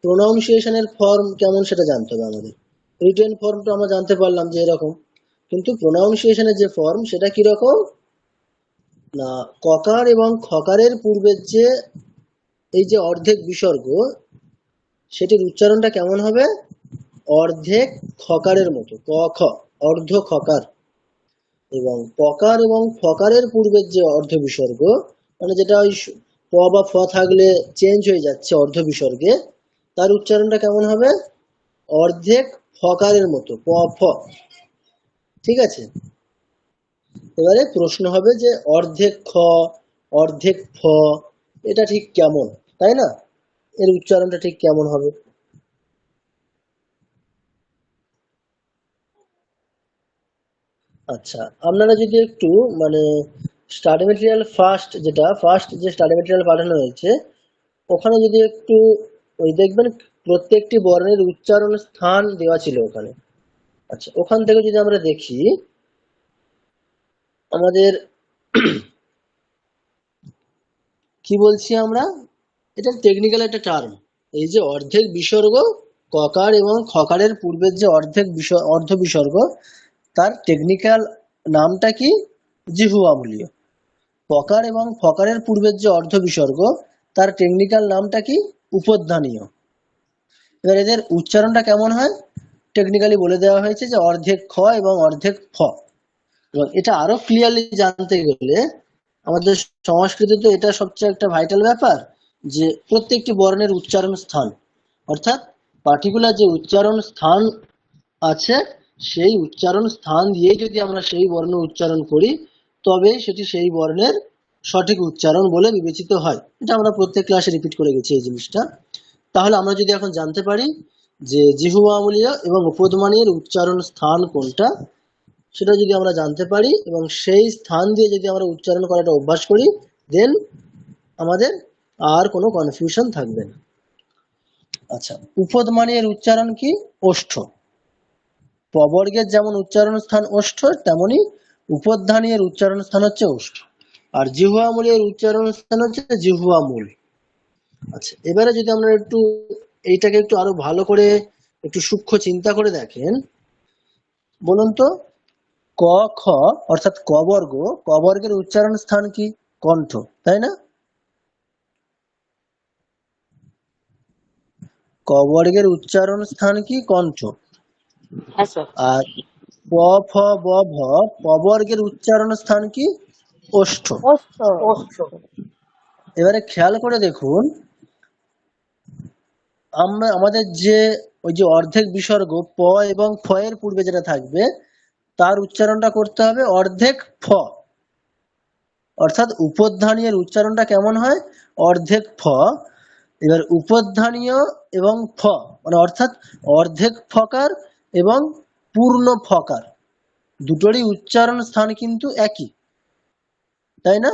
প্রোনাউন্সিয়েশনের ফর্ম কেমন সেটা জানতে হবে আমাদের। রিটেন ফর্মটা আমরা জানতে পারলাম যে এরকম, কিন্তু প্রোনাউন্সিয়েশনের যে ফর্ম সেটা কিরকম না, ককার এবং খকারের পূর্বের যে এই যে অর্ধেক বিসর্গ, সেটির উচ্চারণটা কেমন হবে, অর্ধেক খকারের মতো, ক খ, অর্ধ খকার। এবং পকার এবং ফকারের পূর্বের যে অর্ধ বিসর্গ, মানে যেটা ওই প বা ফ থাকলে চেঞ্জ হয়ে যাচ্ছে অর্ধ বিসর্গে, তার উচ্চারণটা কেমন হবে, অর্ধেক ফকারের মতো, প ফ। ঠিক আছে, এবারে প্রশ্ন হবে যে অর্ধেক খ অর্ধেক ফ এটা ঠিক কেমন, তাই না, এর উচ্চারণটা ঠিক কেমন হবে। আচ্ছা, আপনারা যদি একটু মানে স্টাডি মেটেরিয়াল ফার্স্ট যে স্টাডি মেটেরিয়াল পাঠানো হয়েছে, ওখানে যদি একটু ওই দেখবেন প্রত্যেকটি বর্ণের উচ্চারণ স্থান দেওয়া ছিল ওখানে। আচ্ছা, ওখান থেকে যদি আমরা দেখি, আমাদের কি বলছি আমরা, এটা টেকনিক্যাল একটা টার্ম, এই যে অর্ধেক বিসর্গ, ককার এবং খকারের পূর্বের যে অর্ধ বিসর্গ, তার টেকনিক্যাল নামটা কি, জিহুয়ামূলীয়। পকার এবং ফকারের পূর্বের যে অর্ধ বিসর্গ, তার টেকনিক্যাল নামটা কি, উপধ্বনীয়। এবার এদের উচ্চারণটা কেমন হয়, টেকনিক্যালি বলে দেওয়া হয়েছে যে অর্ধেক খ এবং অর্ধেক ফ। এবং এটা আরো ক্লিয়ারলি জানতে গেলে আমাদের সংস্কৃতিতে এটা সবচেয়ে একটা ভাইটাল ব্যাপার, যে প্রত্যেকটি বর্ণের উচ্চারণ স্থান, অর্থাৎ পার্টিকুলার যে উচ্চারণ স্থান আছে, সেই উচ্চারণ স্থান দিয়ে যদি আমরা সেই বর্ণ উচ্চারণ করি, তবে সেটি সেই বর্ণের সঠিক উচ্চারণ বলে বিবেচিত হয়। এটা আমরা প্রত্যেক ক্লাসে রিপিট করে গেছি এই জিনিসটা। তাহলে আমরা যদি এখন জানতে পারি যে জিহ্বামূলীয় এবং উপধ্বনির উচ্চারণ স্থান কোনটা, সেটা যদি আমরা জানতে পারি এবং সেই স্থান দিয়ে যদি আমরা উচ্চারণ করাটা অভ্যাস করি, দেন আমাদের আর কোনো কনফিউশন থাকবে না। আচ্ছা, উপধ্বনির উচ্চারণ কি, ওষ্ঠ। পবর্গের যেমন উচ্চারণ স্থান ওষ্ঠ, তেমনি উপধ্বনির উচ্চারণ স্থান হচ্ছে ওষ্ঠ, আর জিহ্বামূলের উচ্চারণ স্থান হচ্ছে জিহ্বামূল। আচ্ছা, এবারে যদি আমরা একটু এইটাকে একটু আরো ভালো করে একটু সূক্ষ্ম চিন্তা করে দেখেন, বলুন তো, ক খ অর্থাৎ ক বর্গের উচ্চারণ স্থান কি, কণ্ঠ, তাই না। ক বর্গের উচ্চারণ স্থান কি, কণ্ঠ। হ্যাঁ স্যার। আর প ফ ব ভ প বর্গের উচ্চারণ স্থান কি, ওষ্ঠ। এবারে খেয়াল করে দেখুন, আমাদের যে ওই যে অর্ধেক বিসর্গ প এবং ফ এর পূর্বে যেটা থাকবে, তার উচ্চারণটা করতে হবে অর্ধেক ফ, অর্থাৎ উপধ্বনির উচ্চারণটা কেমন হয়, অর্ধেক ফ। এবার উপধ্বনীয় এবং ফ মানে অর্থাৎ অর্ধেক ফকার এবং পূর্ণ ফকার, দুটোরই উচ্চারণ স্থান কিন্তু একই, তাই না?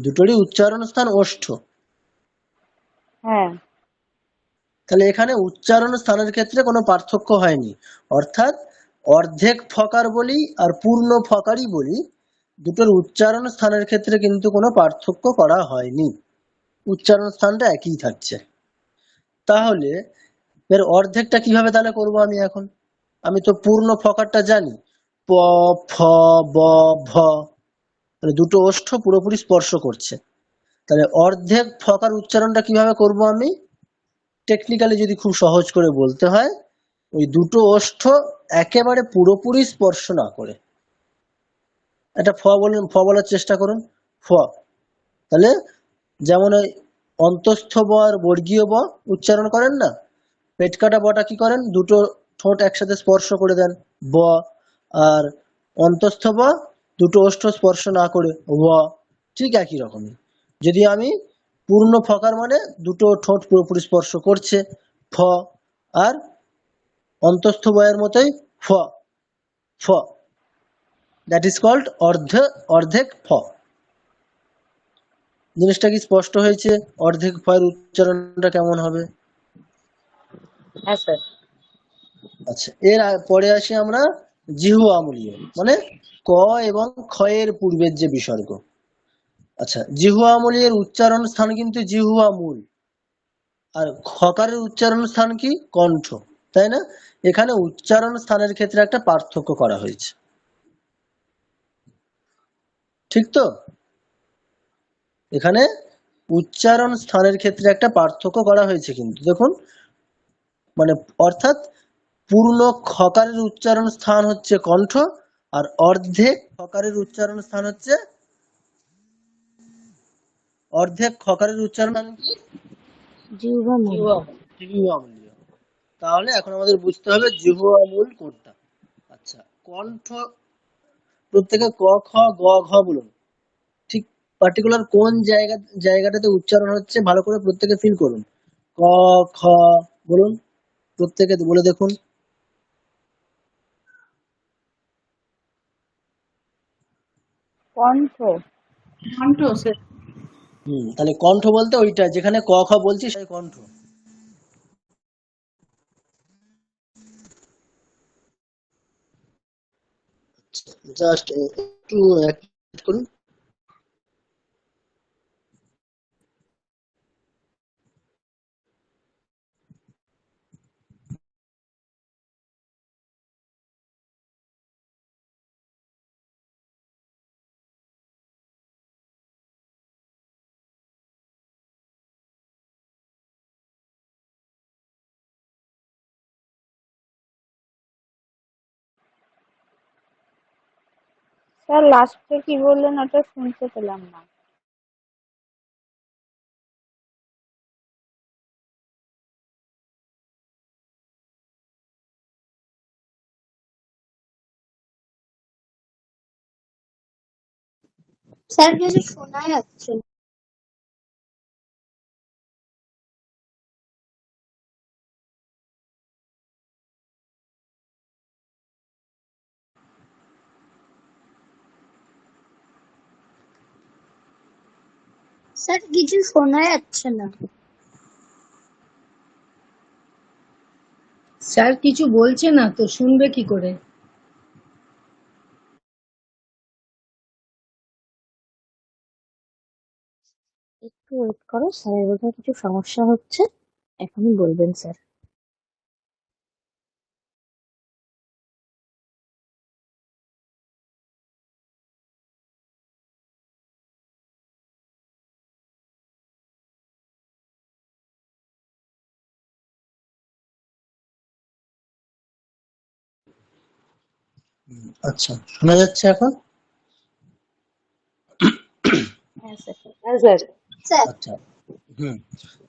দুটোরই উচ্চারণ স্থান ওষ্ঠ। হ্যাঁ। তাহলে এখানে উচ্চারণ স্থানের ক্ষেত্রে কোনো পার্থক্য হয়নি, অর্থাৎ অর্ধেক ফকার বলি আর পূর্ণ ফকারই বলি, দুটোর উচ্চারণ স্থানের ক্ষেত্রে কিন্তু কোনো পার্থক্য করা হয়নি, উচ্চারণ স্থানটা একই থাকছে। তাহলে এর অর্ধেকটা কিভাবে তাহলে করব আমি এখন? আমি তো পূর্ণ ফকারটা জানি, প, ফ, ব, ভ, মানে দুটো ওষ্ঠ পুরোপুরি স্পর্শ করছে। তাহলে অর্ধেক ফকার উচ্চারণটা কিভাবে করব আমি? টেকনিক্যালি যদি খুব সহজ করে বলতে হয়, ওই দুটো ওষ্ঠ একেবারে পুরোপুরি স্পর্শ না করে, এটা ফ বলার চেষ্টা করুন, ফ। তাহলে যেমন ওই অন্তস্থ ব আর বর্গীয় ব উচ্চারণ করেন না, পেট কাটা বটা কি করেন, দুটো ঠোঁট একসাথে স্পর্শ করে দেন, ব। আর অন্তস্থ ব দুটো ওষ্ঠ স্পর্শ না করে ব। ঠিক একই রকমই যদি আমি পূর্ণ ফকার মানে দুটো ঠোঁট পুরোপুরি স্পর্শ করছে, ফ। আর অন্তস্থ বয়ের মতোই ফ, ফ, দ্যাট ইজ কল্ড অর্ধেক ফ। জিনিসটা কি স্পষ্ট হয়েছে? অর্ধেক ফয়ের উচ্চারণটা কেমন হবে? হ্যাঁ স্যার। আচ্ছা, এর পরে আসি আমরা জিহু আমূলীয়, মানে ক এবং ক্ষয়ের পূর্বের যে বিসর্গ। আচ্ছা, জিহু আমূলীয়ের উচ্চারণ স্থান কিন্তু জিহুয়া মূল, আর খকারের উচ্চারণ স্থান কি? কণ্ঠ, তাই না? এখানে উচ্চারণ স্থানের ক্ষেত্রে একটা পার্থক্য করা হয়েছে, ঠিক তো? এখানে উচ্চারণ স্থানের ক্ষেত্রে একটা পার্থক্য করা হয়েছে কিন্তু দেখুন, মানে অর্থাৎ পূর্ণ খকারের উচ্চারণ স্থান হচ্ছে কণ্ঠ, আর অর্ধেক খকারের উচ্চারণ স্থান হচ্ছে জিহ্বা মূল। জিহ্বা মূল। তাহলে এখন আমাদের বুঝতে হবে জিহ্বা মূল কোনটা। আচ্ছা, কণ্ঠ প্রত্যেকে ক, খ, গ, ঘ বলুন, ঠিক পার্টিকুলার কোন জায়গাটাতে উচ্চারণ হচ্ছে ভালো করে প্রত্যেকে ফিল করুন। ক, খ বলুন, প্রত্যেকে বলে দেখুন। কণ্ঠ। কণ্ঠ স্যার। তাহলে কণ্ঠ বলতে ওইটা যেখানে ক, খ বলছি সেই কণ্ঠ। জাস্ট একটু করুন। স্যার লাস্টে কি বললেন ওটা শুনতে পেলাম না। স্যার কিছু শোনা যাচ্ছে না। স্যার কিছু শোনা যাচ্ছে না। স্যার কিছু বলছে না তো, শুনবে কি করে? একটু ওয়েট করো, স্যারের বোধহয় কিছু সমস্যা হচ্ছে, এখনই বলবেন স্যার। আচ্ছা, শোনা যাচ্ছে এখন? হ্যাঁ স্যার। হ্যাঁ স্যার। স্যার আচ্ছা,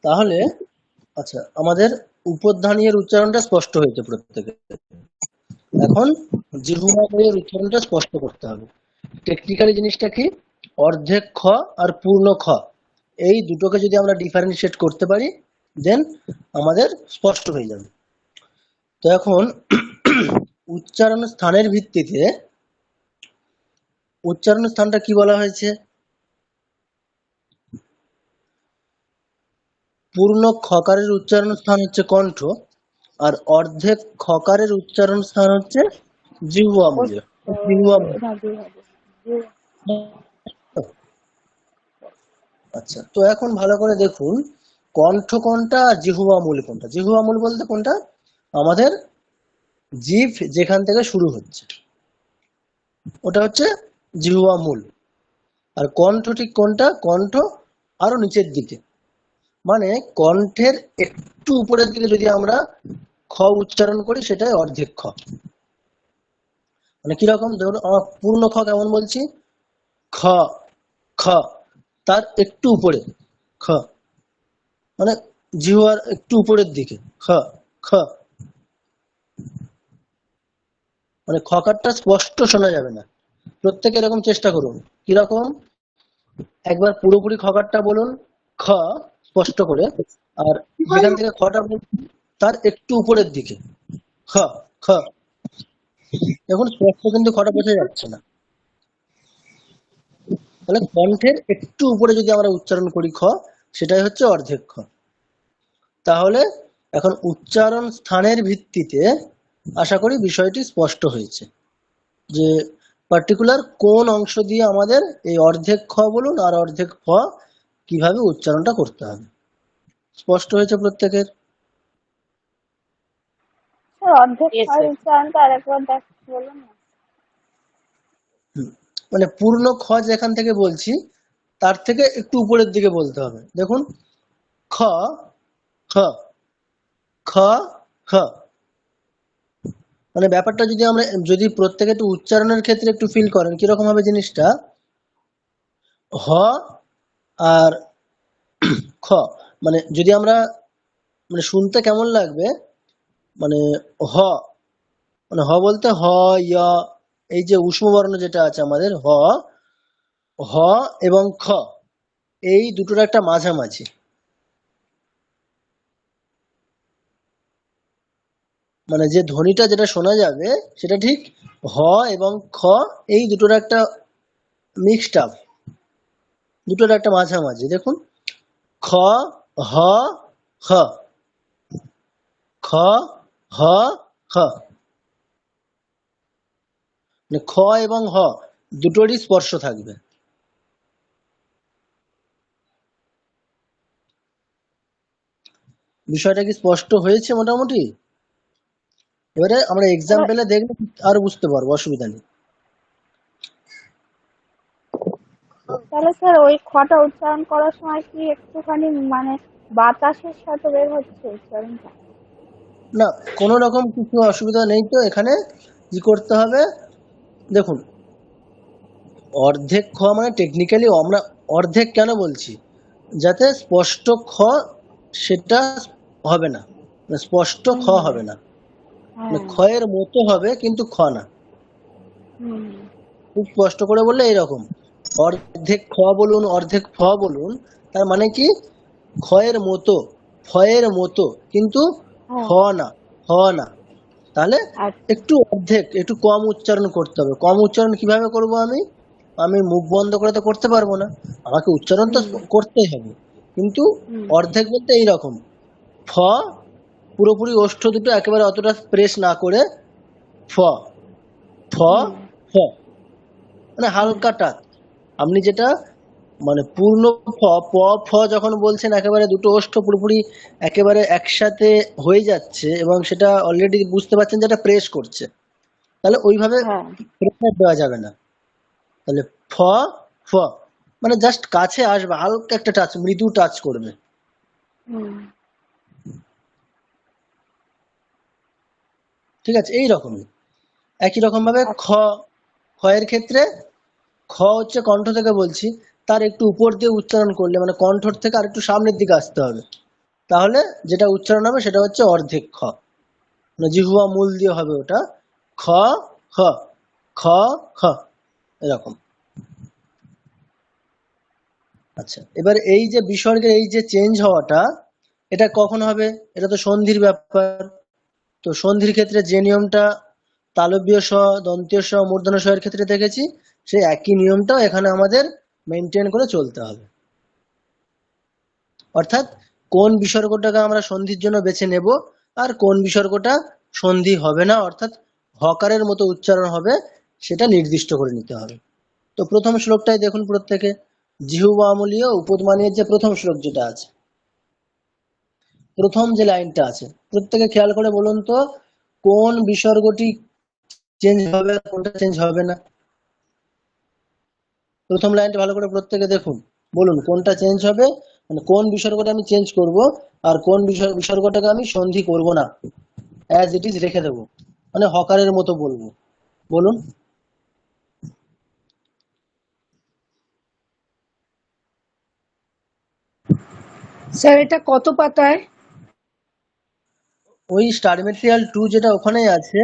তাহলে আচ্ছা, আমাদের উপধ্বনির উচ্চারণটা স্পষ্ট হয়েছে প্রত্যেকের। এখন জিহ্বা বইয়ের উচ্চারণটা স্পষ্ট করতে হবে। টেকনিক্যালি জিনিসটা কি? অর্ধেক খ আর পূর্ণ খ, এই দুটোকে যদি আমরা ডিফারেন্সিয়েট করতে পারি, দেন আমাদের স্পষ্ট হয়ে যাবে। তো এখন উচ্চারণ স্থানের ভিত্তিতে উচ্চারণ স্থানটা কি বলা হয়েছে? পূর্ণ খকারের উচ্চারণ স্থান হচ্ছে কণ্ঠ, আর অর্ধেক খকারের উচ্চারণ স্থান হচ্ছে জিহ্বা মূলে। জিহ্বা মূল। আচ্ছা, তো এখন ভালো করে দেখুন কণ্ঠ কোনটা আর জিহ্বা মূল কোনটা। জিহ্বা মূল বলতে কোনটা? আমাদের জিভ যেখান থেকে শুরু হচ্ছে ওটা হচ্ছে জিহ্বা মূল। আর কণ্ঠ ঠিক কোনটা? কণ্ঠ আরো নিচের দিকে, মানে কণ্ঠের একটু উপরের দিকে যদি আমরা খ উচ্চারণ করি সেটাই অর্ধেক খ। মানে কিরকম, ধরুন আমার পূর্ণ খ কেমন বলছি, খ খ, তার একটু উপরে খ, মানে জিহ্বার একটু উপরের দিকে খ খ, মানে খকারটা স্পষ্ট শোনা যাবে না। প্রত্যেকে এরকম চেষ্টা করুন। কিরকম, একবার পুরোপুরি খকারটা বলুন খ স্পষ্ট করে, আর যেখান থেকে খটা বলছি তার একটু উপরের দিকে খ খ। দেখুন স্পষ্ট কিন্তু খটা বোঝা যাচ্ছে না। তাহলে কণ্ঠের একটু উপরে যদি আমরা উচ্চারণ করি খ, সেটাই হচ্ছে অর্ধেক খ। তাহলে এখন উচ্চারণ স্থানের ভিত্তিতে আশা করি বিষয়টি স্পষ্ট হয়েছে যে পার্টিকুলার কোন অংশ দিয়ে আমাদের এই অর্ধেক খ বলুন আর অর্ধেক খ কিভাবে উচ্চারণটা করতে হবে। স্পষ্ট হয়েছে প্রত্যেকের? স্যার অর্ধেক হয় উচ্চারণটা আরেকবার বলুন না। মানে পূর্ণ খ যেখান থেকে বলছি তার থেকে একটু উপরের দিকে বলতে হবে। দেখুন খ খ খ খ, মানে ব্যাপারটা যদি আমরা যদি প্রত্যেকে একটু উচ্চারণের ক্ষেত্রে একটু ফিল করেন কিরকম হবে জিনিসটা, হ আর খ, মানে যদি আমরা মানে শুনতে কেমন লাগবে, মানে হ, মানে হ বলতে হ ইয়া, এই যে উষ্ম বর্ণ যেটা আছে আমাদের হ, হ এবং খ, এই দুটোর একটা মাঝামাঝি, মানে যে ধ্বনিটা যেটা শোনা যাবে সেটা ঠিক হ এবং খ এই দুটোর একটা মিক্সড আপ, দুটোর একটা মাঝামাঝি। দেখুন খ হ খ, খ হ খ, মানে খ এবং হ দুটোরই স্পর্শ থাকবে। বিষয়টা কি স্পষ্ট হয়েছে মোটামুটি? এবারে আমরা এক্সাম্পলে দেখলে আরো বুঝতে পারবো, অসুবিধা নেই। তাহলে স্যার ওই খটা উচ্চারণ করার সময় কি একটুখানি মানে বাতাসের সাথে বের হচ্ছে উচ্চারণটা? না, কোনো রকম কিছু অসুবিধা নেই। তো এখানে কি করতে হবে, দেখুন অর্ধেক খ মানে টেকনিক্যালি আমরা অর্ধেক কেন বলছি, যাতে স্পষ্ট খ সেটা হবে না, মানে স্পষ্ট খ হবে না, মানে খয়ের মতো হবে কিন্তু খ না। খুব স্পষ্ট করে বললে এইরকম অর্ধেক খ বলুন অর্ধেক ফ বলুন, তার মানে কি খয়ের মতো, ফয়ের মতো কিন্তু হ না, হ না। তাহলে একটু অর্ধেক একটু কম উচ্চারণ করতে হবে। কম উচ্চারণ কিভাবে করব, আমি আমি মুখ বন্ধ করে তো করতে পারবো না, আমাকে উচ্চারণ তো করতেই হবে, কিন্তু অর্ধেক বলতে এইরকম ফ, পুরোপুরি ওষ্ঠ দুটো একেবারে অতটা প্রেস না করে ফ ফ ফ, মানে হালকা টাচ। আপনি যেটা মানে পূর্ণ ফ প ফ যখন বলছেন একেবারে দুটো ওষ্ঠ পুরোপুরি একেবারে একসাথে হয়ে যাচ্ছে এবং সেটা অলরেডি বুঝতে পারছেন যেটা প্রেস করছে, তাহলে ওইভাবে প্রেসার দেওয়া যাবে না। তাহলে ফ ফ মানে জাস্ট কাছে আসবে, হালকা একটা টাচ, মৃদু টাচ করবে। ঠিক আছে, এই রকমই একই রকম ভাবে খ, এর ক্ষেত্রে খ হচ্ছে কণ্ঠ থেকে বলছি, তার একটু উপর দিয়ে উচ্চারণ করলে মানে কণ্ঠর থেকে আর একটু সামনের দিকে আসতে হবে, তাহলে যেটা উচ্চারণ হবে সেটা হচ্ছে অর্ধেক খ, মানে জিহ্বা মূল দিয়ে হবে ওটা খ খ খ খ, এরকম। আচ্ছা, এবার এই যে বিসর্গের এই যে চেঞ্জ হওয়াটা, এটা কখন হবে, এটা তো সন্ধির ব্যাপার। তো সন্ধির ক্ষেত্রে যে নিয়মটা তালব্য স, দন্ত্য স, মূর্ধন্য স এর ক্ষেত্রে দেখেছি, সেই একই নিয়মটাও এখানে আমাদের মেনটেন করে চলতে হবে। অর্থাৎ কোন বিসর্গটাকে আমরা সন্ধির জন্য বেছে নেব আর কোন বিসর্গটা সন্ধি হবে না, অর্থাৎ হকারের মতো উচ্চারণ হবে, সেটা নির্দিষ্ট করে নিতে হবে। তো প্রথম শ্লোকটাই দেখুন প্রত্যেকে, জিহ্বামূলীয় উপধ্মানীয় যে প্রথম শ্লোক যেটা আছে, প্রথম যে লাইনটা আছে, প্রত্যেকে খেয়াল করে বলুন তো কোন বিসর্গটি চেঞ্জ হবে আর কোনটা চেঞ্জ হবে না। প্রথম লাইনটা ভালো করে প্রত্যেকে দেখুন, বলুন কোনটা চেঞ্জ হবে, মানে কোন বিসর্গটা আমি চেঞ্জ করব আর কোন বিসর্গটাকে আমি সন্ধি করব না, অ্যাজ ইট ইজ রেখে দেবো, মানে হকারের মতো বলবো। বলুন। স্যার এটা কত পাতায়? ওই স্টার মেটেরিয়াল 2 যেটা ওখানেই আছে,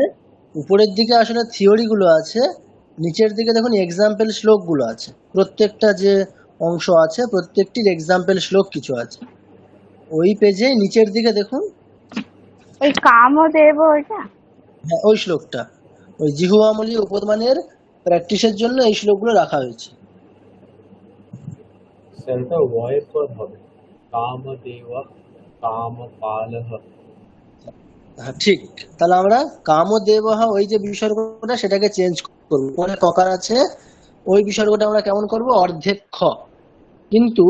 উপরের দিকে আসলে থিওরি গুলো আছে, নিচের দিকে দেখুন এক্সাম্পল শ্লোক গুলো আছে, প্রত্যেকটা যে অংশ আছে প্রত্যেকটির এক্সাম্পল শ্লোক কিছু আছে ওই পেজে নিচের দিকে দেখুন। ওই কামদেব ওইটা? হ্যাঁ, ওই শ্লোকটা, ওই জিহ্বামূলী উপধ্মানের প্র্যাকটিসের জন্য এই শ্লোকগুলো রাখা হয়েছে। সেটা ওয়ের পর হবে কামদেব কামপালহ। হ্যাঁ ঠিক, তাহলে আমরা কামদেবহ ওই যে বিসর্গটা সেটাকে চেঞ্জ করবো, পরে ককার আছে ওই বিসর্গটা আমরা কেমন করব, অর্ধেক খ। কিন্তু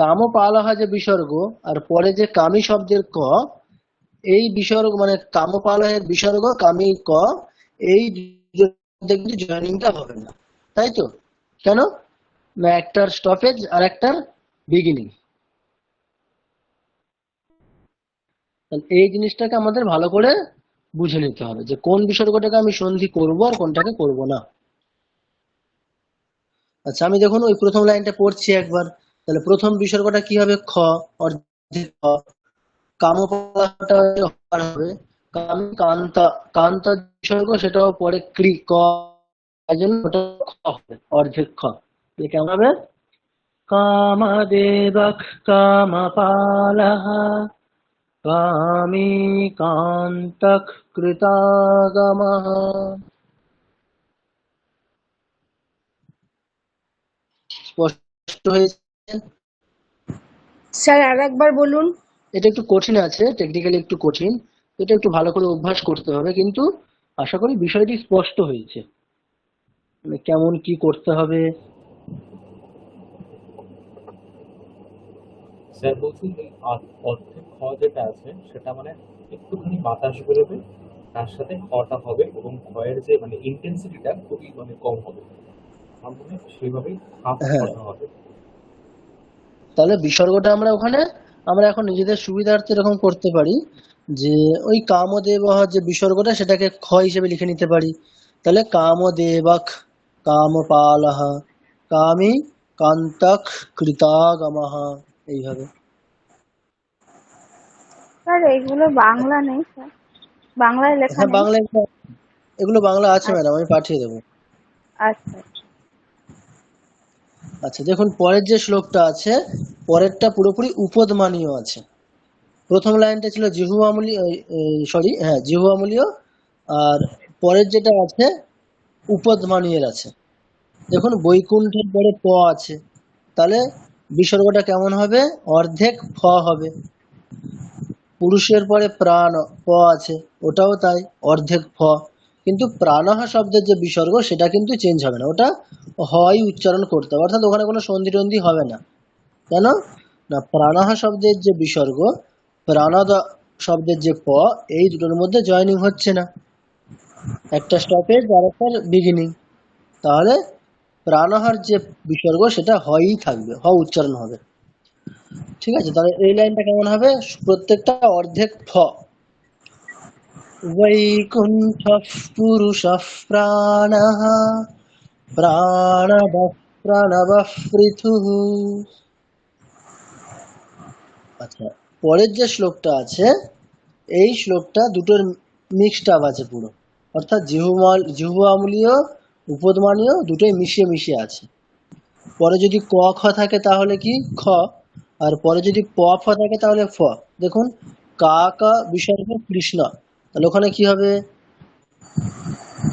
কামপালহ যে বিসর্গ আর পরে যে কামি শব্দের ক, এই বিসর্গ মানে কামপালহের বিসর্গ কামি ক, এই জয়েনিংটা হবে না, তাই তো? কেন না, একটার স্টপেজ আর একটার বিগিনিং। এই জিনিসটাকে আমাদের ভালো করে বুঝে নিতে হবে যে কোন বিসর্গটাকে আমি সন্ধি করব আর কোনটাকে করব না। আচ্ছা আমি দেখুন ওই প্রথম লাইনটা পড়ছি একবার, তাহলে প্রথম বিসর্গটা কি হবে, খ, অর্ধেক খ। কামপালাটা হবে কামি কান্তা, কান্তা বিসর্গ সেটাও পরে ক্রি ক, তাই জন্য ওটা খ হবে, অর্ধেক খ। তাহলে কেমন হবে, কামদেবক কামপালহ কামি কান্তক কৃতাগমঃ। স্পষ্ট হয়েছে? স্যার আর একবার বলুন। এটা একটু কঠিন আছে, টেকনিক্যালি একটু কঠিন, এটা একটু ভালো করে অভ্যাস করতে হবে, কিন্তু আশা করি বিষয়টি স্পষ্ট হয়েছে, মানে কেমন কি করতে হবে। স্যার বলছি এই অর্ধেক খ যেটা আছে সেটা মানে একটুখানি বাতাস বেরোবে, তার সাথে খটা হবে এবং খয়ের যে মানে ইন্টেন্সিটিটা খুবই মানে কম হবে, আমার মনে হয় সেইভাবেই হাফ হ্যাঁ, খটা হবে। তাহলে বিসর্গটা আমরা ওখানে আমরা এখন নিজেদের সুবিধার্থে এরকম করতে পারি যে ওই কামদেবহ যে বিসর্গটা সেটাকে খ হিসেবে লিখে নিতে পারি। তাহলে কামদেবক কামপালহ কামি কান্তক কৃতাগমঃ, এইভাবে। স্যার এগুলো বাংলা নেই স্যার, বাংলায় লেখা হ্যাঁ নেই? বাংলায়, এগুলো বাংলা আছে আচ্ছা ম্যাডাম, আমি পাঠিয়ে দেবো। আচ্ছা। আচ্ছা দেখুন পরের যে শ্লোকটা আছে, পরেরটা পুরোপুরি উপধ্মানীয় আছে। প্রথম লাইনটা ছিল জিহ্বামূলীয়, সরি হ্যাঁ জিহ্বামূলীয়, আর পরের যেটা আছে উপধ্মানীয়ের আছে। দেখুন বৈকুণ্ঠের পরে প আছে, তাহলে বিসর্গটা কেমন হবে, অর্ধেক ফ হবে। পুরুষের পরে প্রাণ প আছে, ওটাও তাই, অর্ধেক ফ। কিন্তু প্রাণহ শব্দের যে বিসর্গ সেটা কিন্তু চেঞ্জ হবে না, ওটা হয় উচ্চারণ করতে হবে, অর্থাৎ ওখানে কোনো সন্ধি টন্ধি হবে না। কেন না, প্রাণহ শব্দের যে বিসর্গ, প্রাণদ শব্দের যে প, এই দুটোর মধ্যে জয়েনিং হচ্ছে না, একটা স্টপেজ আর একটা বিগিনিং। তাহলে প্রাণহার যে বিসর্গ সেটা হয়ই থাকবে, হ উচ্চারণ হবে। ঠিক আছে, তাহলে এই লাইনটা কেমন হবে, প্রত্যেকটা অর্ধেক ফ। বৈকুণ্ঠ পুরুষ প্রাণঃ প্রাণব প্রাণব পৃথুঃ। আচ্ছা পরের যে শ্লোকটা আছে, এই শ্লোকটা দুটোর মিক্সড আপ আছে পুরো, অর্থাৎ জিহ্বামূলীয় উপধ্মানীয় দুটোই মিশিয়ে মিশিয়ে আছে। পরে যদি ক খ থাকে তাহলে কি খ, আর পরে যদি প ফ থাকে তাহলে ফ। দেখুন কা কা বিসর্গ কৃষ্ণ, তাহলে ওখানে কি হবে,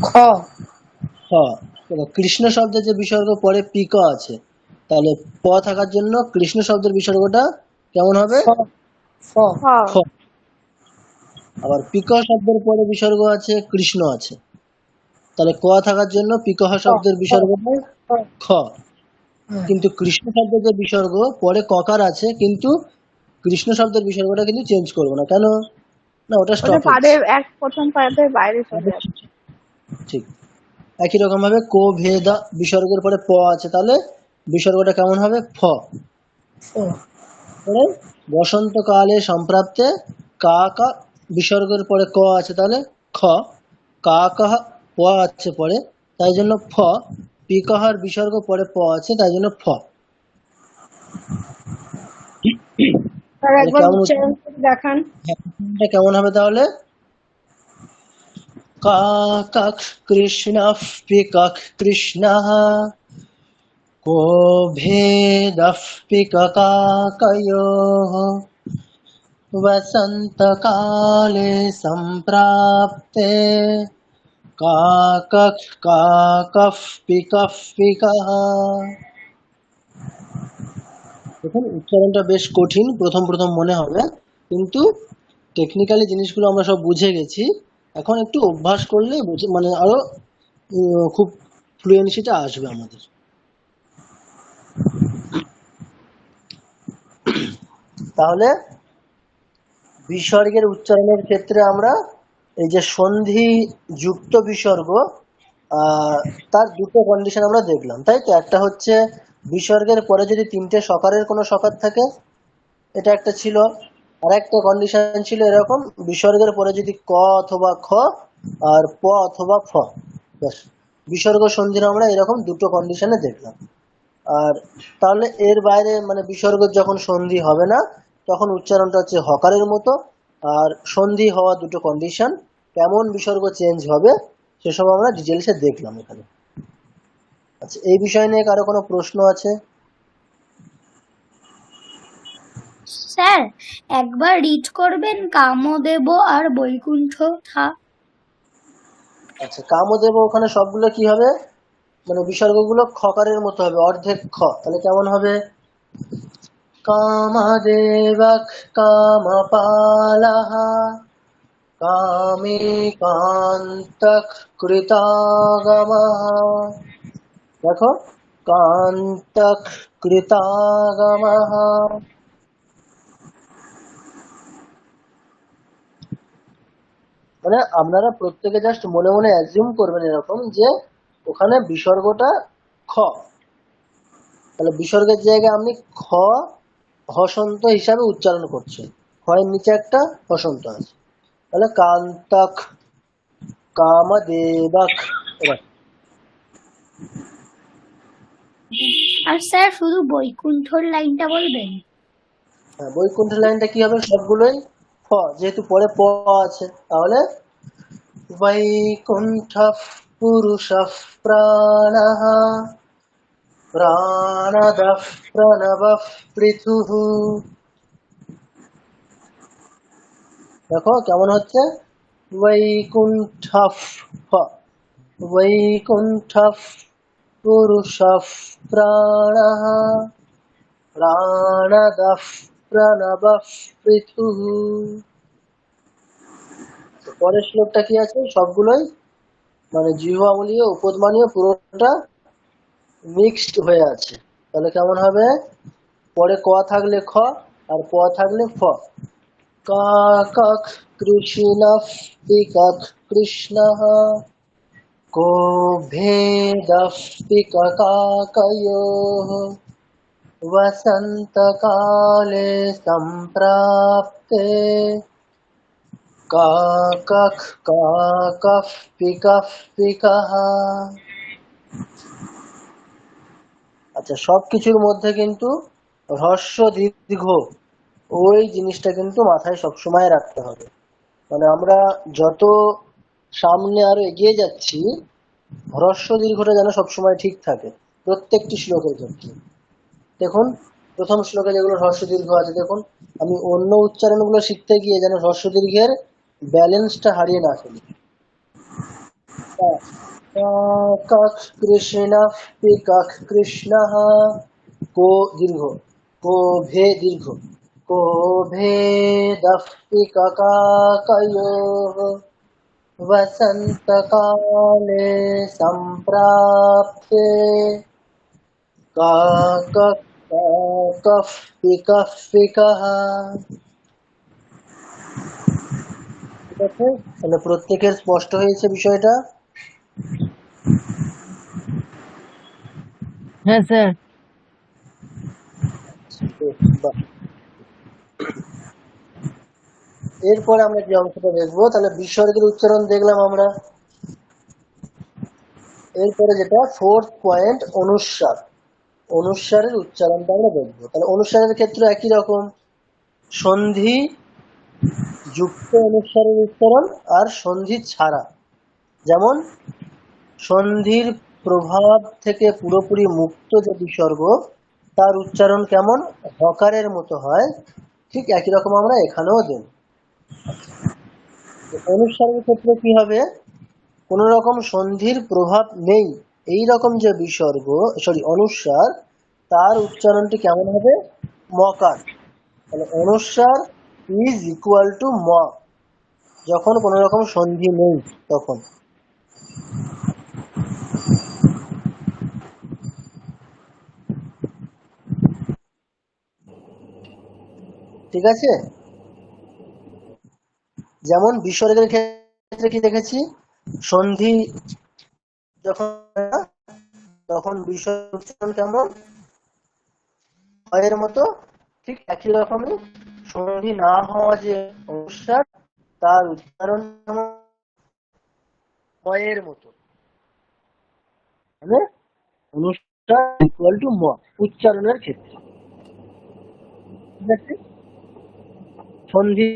খ। খ। দেখো, কৃষ্ণ শব্দের যে বিসর্গ পরে পিক আছে, তাহলে প থাকার জন্য কৃষ্ণ শব্দের বিসর্গটা কেমন হবে? ফ। ফ। খ। খ। আবার পিক শব্দের পরে বিসর্গ আছে কৃষ্ণ আছে, তাহলে ক থাকার জন্য পিকহ শব্দের বিসর্গটা খ। খ। কিন্তু কৃষ্ণ শব্দের যে বিসর্গ পরে ককার আছে, কিন্তু কৃষ্ণ শব্দের বিসর্গটা কিন্তু চেঞ্জ করবো না। কেন? না, ওটা ওটা স্টপেজ। পাদের প্রথম পাদের বাইরে চলে যাচ্ছে। ঠিক একই রকম ভাবে কো ভেদা বিসর্গের পরে প আছে, তাহলে বিসর্গটা কেমন হবে? ফ। পরে বসন্তকালে সম্প্রাপ্তে কা কা বিসর্গের পরে ক আছে, তাহলে খ। কা কাহা প আছে পরে, তাই জন্য ফ। পিকাহার বিসর্গ পরে প আছে, তাই জন্য ফ। আর তাহলে একবার কেমন উচ্চারণ করে দেখান। এটা কেমন হবে তাহলে? কা কাক কৃষ্ণ পিকাক কৃষ্ণ को भेदः पिककाकयोः वसन्तकाले सम्प्राप्ते काकः काकः पिकः पिकः। দেখুন উচ্চারণটা বেশ কঠিন, প্রথম প্রথম মনে হবে, কিন্তু টেকনিক্যালি জিনিসগুলো আমরা সব বুঝে গেছি। এখন একটু অভ্যাস করলে মানে আরো খুব ফ্লুয়েন্সিটা আসবে আমাদের। তাহলে বিসর্গের উচ্চারণের ক্ষেত্রে আমরা এই যে সন্ধি যুক্ত বিসর্গ, তার দুটো কন্ডিশন আমরা দেখলাম, তাই তো? একটা হচ্ছে বিসর্গের পরে যদি তিনটে সকারের কোনো সকার থাকে, এটা একটা ছিল। আর একটা কন্ডিশন ছিল এরকম, বিসর্গের পরে যদি ক অথবা খ আর প অথবা ফ। ব্যাস, বিসর্গ সন্ধির আমরা এরকম দুটো কন্ডিশনে দেখলাম। আর তাহলে এর বাইরে মানে বিসর্গ যখন সন্ধি হবে না, তখন উচ্চারণটা হচ্ছে হকারের মতো। আর সন্ধি হওয়া দুটো কন্ডিশন, কেমন বিসর্গ চেঞ্জ হবে সেসব আমরা ডিটেলসে দেখলাম এখানে। আচ্ছা, এই বিষয় নিয়ে কারো কোনো প্রশ্ন আছে? স্যার একবার রিড করবেন কামদেব আর বৈকুণ্ঠ থা। আচ্ছা, কামদেব ওখানে সবগুলো কি হবে? মানে বিসর্গগুলো খকারের মতো হবে, অর্ধেক খ। তাহলে কেমন হবে? কামদেবক কামপালহ কামে কান্তক কৃতাগমঃ। দেখো, কান্তক কৃতাগমঃ। মানে আপনারা প্রত্যেকে জাস্ট মনে মনে অ্যাজিউম করবেন এরকম যে ওখানে বিসর্গটা খ। তাহলে বিসর্গের জায়গায় আপনি খ হসন্ত হিসাবে উচ্চারণ করছেন, খয়ের নিচে একটা হসন্ত আছে। তাহলে কান্তক কামদেবক। আর স্যার শুধু বৈকুণ্ঠর লাইনটা বলবেন। হ্যাঁ, বৈকুণ্ঠ লাইনটা কি হবে? সবগুলোই ফ, যেহেতু পরে প আছে, তাহলে বৈকুণ্ঠ পুরুষ প্রাণঃ প্রাণদঃ প্রণবঃ পৃথুঃ। দেখো কেমন হচ্ছে? বৈকুণ্ঠ ফ, বৈকুণ্ঠ পুরুষ প্রাণঃ প্রাণদঃ প্রণবঃ পৃথুঃ। পরের শ্লোকটা কি আছে? সবগুলোই মানে জিহ্বামূলীয় উপধ্মানীয় পুরোটা মিক্সড হয়ে আছে। তাহলে কেমন হবে? পরে ক থাকলে খ আর প থাকলে ফ। কাক কৃষ্ণ পিকক কৃষ্ণ को भेदः पिककाकयोः वसन्तकाले सम्प्राप्ते काकः काकः पिकः पिकः। আচ্ছা, সবকিছুর মধ্যে কিন্তু হ্রস্ব দীর্ঘ ওই জিনিসটা কিন্তু মাথায় সবসময় রাখতে হবে। মানে আমরা যত সামনে আরো এগিয়ে যাচ্ছি, হ্রস্ব দীর্ঘটা যেন সবসময় ঠিক থাকে প্রত্যেকটি শ্লোকের ক্ষেত্রে। দেখুন প্রথম শ্লোকে যেগুলো হ্রস্ব দীর্ঘ আছে, দেখুন আমি অন্য উচ্চারণগুলো শিখতে গিয়ে যেন হ্রস্ব দীর্ঘের ব্যালেন্সটা হারিয়ে না ফেলি। কাক কৃষ্ণ পিকাক কৃষ্ণ কো দীর্ঘ কো ভে দীর্ঘ কো ভেদঃ পিকাকাকয়োঃ वसन्तकाले सम्प्राप्ते काकः काकः पिकः पिकः। ঠিক আছে, তাহলে প্রত্যেকের স্পষ্ট হয়েছে বিষয়টা? হ্যাঁ স্যার। বাহ। এরপরে আমরা যে অংশটা দেখবো, তাহলে বিসর্গের উচ্চারণ দেখলাম আমরা। এরপরে যেটা ফোর্থ পয়েন্ট, অনুস্বার। অনুস্বারের উচ্চারণটা আমরা দেখবো। তাহলে অনুস্বারের ক্ষেত্রে একই রকম, সন্ধি যুক্ত অনুস্বারের উচ্চারণ আর সন্ধি ছাড়া। যেমন সন্ধির প্রভাব থেকে পুরোপুরি মুক্ত যে বিসর্গ, তার উচ্চারণ কেমন, হকারের মতো হয়, ঠিক একই রকম আমরা এখানেও দেব। অনুস্বারের ক্ষেত্রে কি হবে, কোন রকম সন্ধির প্রভাব নেই এই রকম যে বিসর্গ, অনুস্বার, তার উচ্চারণটি কেমন হবে, মকার। তাহলে অনুস্বার ইজ ইকুয়াল টু ম, যখন কোন রকম সন্ধি নেই তখন। ঠিক আছে, যেমন বিসর্গের ক্ষেত্রে কি দেখেছি, সন্ধি যখন তখন বিসর্গ উচ্চারণ কেমন, এর মতো, ঠিক একই রকমই সন্ধি না হওয়া যে অনুস্বার, তার উচ্চারণ কেমন, এর মতো। মানে অনুস্বার ইকুয়াল টু ম উচ্চারণের ক্ষেত্রে। ঠিক আছে, সন্ধি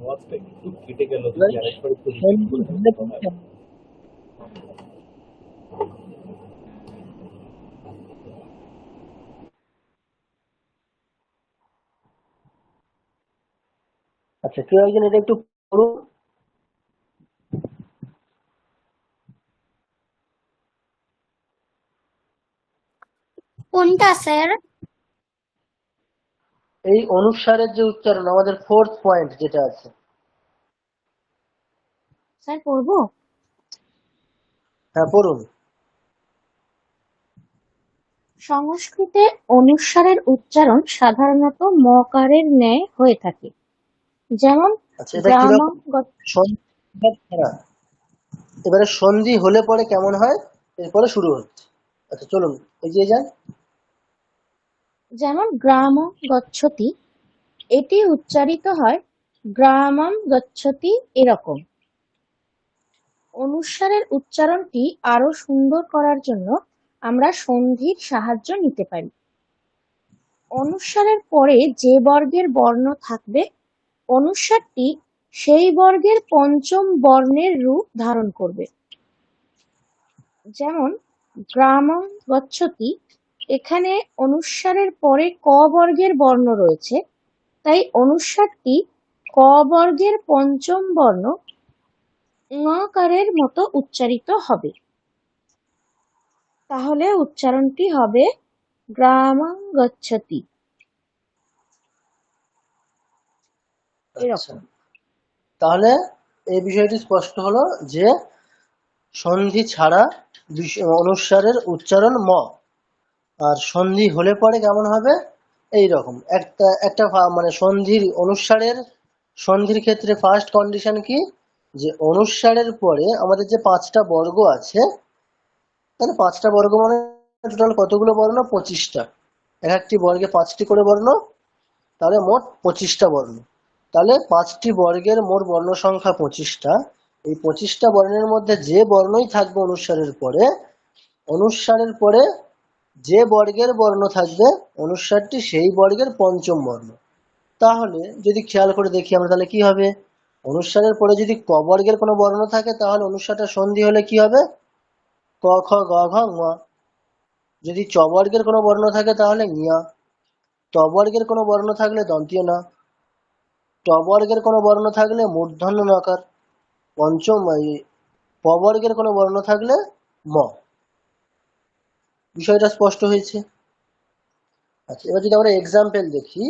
আওয়াজটা একটু কেটে গেল, যদি আরেকবার একটু রিপিট সন্ধি করে দেন হলে ভালো হয়। আচ্ছা, কেউ একজন এটা একটু পড়ুন। কোনটা স্যার? এই অনুস্বারের যে উচ্চারণ, আমাদের ফোর্থ পয়েন্ট যেটা আছে। স্যার পড়বো? হ্যাঁ পড়ুন। সংস্কৃতে অনুস্বারের উচ্চারণ সাধারণত মকারের ন্যায় হয়ে থাকে। যেমন আচ্ছা, এটা কিরকম, সন্ধি ছাড়া। এবারে সন্ধি হলে পরে কেমন হয়, এরপরে শুরু হচ্ছে। আচ্ছা চলুন এগিয়ে যান। যেমন গ্রামং গচ্ছতি, এটি উচ্চারিত হয় গ্রামম গচ্ছতি এরকম। অনুস্বারের উচ্চারণটি আরো সুন্দর করার জন্য আমরা সন্ধির সাহায্য নিতে পারি। অনুস্বারের পরে যে বর্গের বর্ণ থাকবে, অনুস্বারটি সেই বর্গের পঞ্চম বর্ণের রূপ ধারণ করবে। যেমন গ্রামং গচ্ছতি, এখানে অনুস্বারের পরে ক বর্গের বর্ণ রয়েছে, তাই অনুস্বারটি ক বর্গের পঞ্চম বর্ণ ঙকারের মতো উচ্চারিত হবে। তাহলে উচ্চারণটি হবে গ্রামং গচ্ছতি আচ্ছা, এরকম। তাহলে এই বিষয়টি স্পষ্ট হলো যে সন্ধি ছাড়া অনুস্বারের উচ্চারণ ম, আর সন্ধি হলে পরে কেমন হবে, এই রকম একটা একটা মানে সন্ধির ক্ষেত্রে ফার্স্ট কন্ডিশন কি, যে অনুস্বারের পরে আমাদের যে 5টা বর্গ আছে, তাহলে 5টা বর্গ মানে টোটাল কতগুলো বর্ণ, 25টা। এক একটি বর্গে 5টি করে বর্ণ, তাহলে মোট 25টা বর্ণ। তাহলে 5টি বর্গের মোট বর্ণ সংখ্যা 25টা। এই 25টা বর্ণের মধ্যে যে বর্ণই থাকবে অনুস্বারের পরে যে বর্গের বর্ণ থাকবে, অনুস্বারটি সেই বর্গের পঞ্চম বর্ণ। তাহলে যদি খেয়াল করে দেখি আমরা, তাহলে কি হবে, অনুস্বারের পরে যদি ক বর্গের কোনো বর্ণ থাকে, তাহলে অনুস্বারটা সন্ধি হলে কি হবে, ক খ গ ঘ ঙ। যদি চ বর্গের কোনো বর্ণ থাকে তাহলে ঞ। ট বর্গের কোনো বর্ণ থাকলে দন্তীয় ন। ট বর্গের কোনো বর্ণ থাকলে মূর্ধন্য নকার। প বর্গের কোনো বর্ণ থাকলে ম। বিষয়টা স্পষ্ট হয়েছে? আচ্ছা, এবার যদি আমরা এক্সাম্পল দেখি।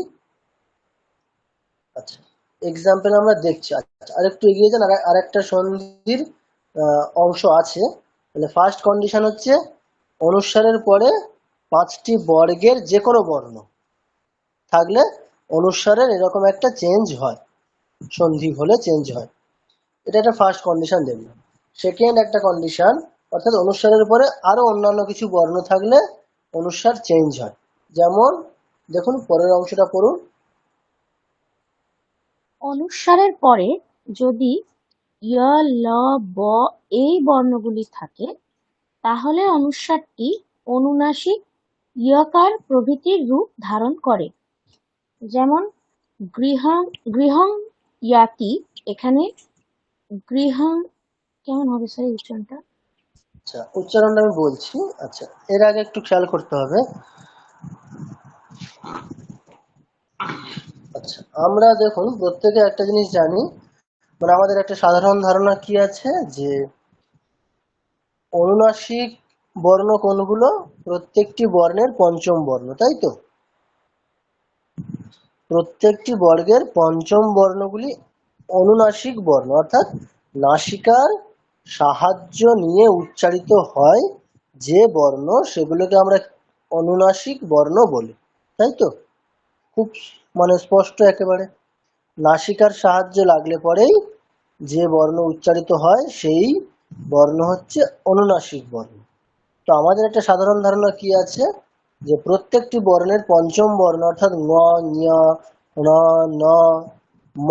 আচ্ছা, এক্সাম্পল আমরা দেখছি। আচ্ছা, আরেকটু এগিয়ে যান, আর একটা সন্ধির অংশ আছে। তাহলে ফার্স্ট কন্ডিশন হচ্ছে অনুস্বারের পরে 5টি বর্গের যে কোনো বর্ণ থাকলে অনুস্বারের এরকম একটা চেঞ্জ হয়, সন্ধি হলে চেঞ্জ হয়। এটা একটা ফার্স্ট কন্ডিশন দেখলাম। সেকেন্ড একটা কন্ডিশন, অর্থাৎ অনুস্বারের পরে আরো অন্যান্য কিছু বর্ণ থাকলে অনুস্বার চেঞ্জ হয়। যেমন দেখুন পরের অংশটা পড়ুন। অনুস্বারের পরে যদি য়, ল, ব এই বর্ণগুলি থাকে তাহলে অনুস্বারটি অনুনাসিক ইয়কার প্রভৃতির রূপ ধারণ করে। যেমন গৃহং ইয়াতি, এখানে গৃহং কেমন হবে স্যার উচ্চারণটা? আচ্ছা, উচ্চারণটা আমি বলছি। আচ্ছা, এর আগে একটু খেয়াল করতে হবে। আচ্ছা, আমরা দেখুন প্রত্যেকে একটা জিনিস জানি, মানে আমাদের একটা সাধারণ ধারণা কি আছে যে অনুনাসিক বর্ণ কোনগুলো? প্রত্যেকটি বর্ণের পঞ্চম বর্ণ, তাই তো? প্রত্যেকটি বর্গের পঞ্চম বর্ণগুলি অনুনাসিক বর্ণ, অর্থাৎ নাসিকার সাহায্য নিয়ে উচ্চারিত হয় যে বর্ণ, সেগুলোকে আমরা অনুনাসিক বর্ণ বলি, তাই তো? খুব মানে স্পষ্ট একেবারে। নাসিকার সাহায্য লাগলে পরেই যে বর্ণ উচ্চারিত হয় সেই বর্ণ হচ্ছে অনুনাসিক বর্ণ। তো আমাদের একটা সাধারণ ধারণা কি আছে যে প্রত্যেকটি বর্ণের পঞ্চম বর্ণ অর্থাৎ ঙ, ঞ, ণ, ন, ম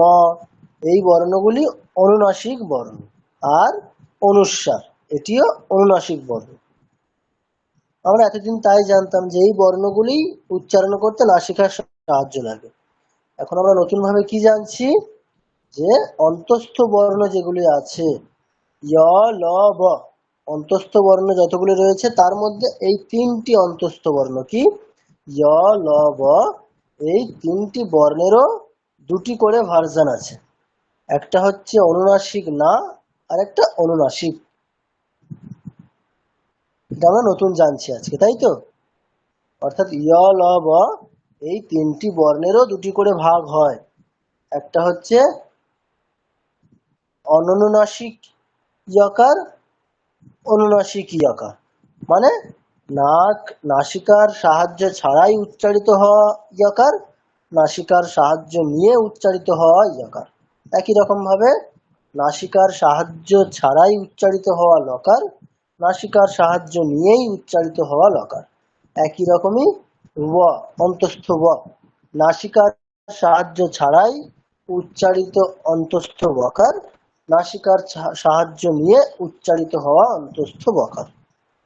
এই বর্ণগুলি অনুনাসিক বর্ণ। আর অনুস্বার এটিও অনুনাসিক বর্ণ। আমরা এতদিন তাই জানতাম যে এই বর্ণগুলি উচ্চারণ করতে নাসিকার সাহায্য লাগে। এখন আমরা নতুন ভাবে কি জানছি যে অন্তস্থ বর্ণ যেগুলি আছে য়, ল, ব, অন্তস্থ বর্ণ যতগুলি রয়েছে তার মধ্যে এই 3টি অন্তস্থ বর্ণ কি য়, ল, ব, এই 3টি বর্ণেরও 2টি করে ভার্সন আছে। একটা হচ্ছে অনুনাসিক না, আর একটা অনুনাসিক। এটা আমরা নতুন জানছি আজকে, তাই তো? অর্থাৎ য়, ল, ব এই 3টি বর্ণেরও 2টি করে ভাগ হয়। একটা হচ্ছে অনুনাসিক ইয়কার, অনুনাসিক ইয়কার মানে নাসিকার সাহায্য ছাড়াই উচ্চারিত হওয়া ইয়কার, নাসিকার সাহায্য নিয়ে উচ্চারিত হওয়া ইয়কার। একই রকম ভাবে নাসিকার সাহায্য ছাড়াই উচ্চারিত হওয়া লকার, নাসিকার সাহায্য নিয়েই উচ্চারিত হওয়া লকার। একই রকমই ব, অন্তস্থ ব, নাসিকার সাহায্য ছাড়াই উচ্চারিত অন্তস্থ বকার, নাসিকার সাহায্য নিয়ে উচ্চারিত হওয়া অন্তস্থ বকার।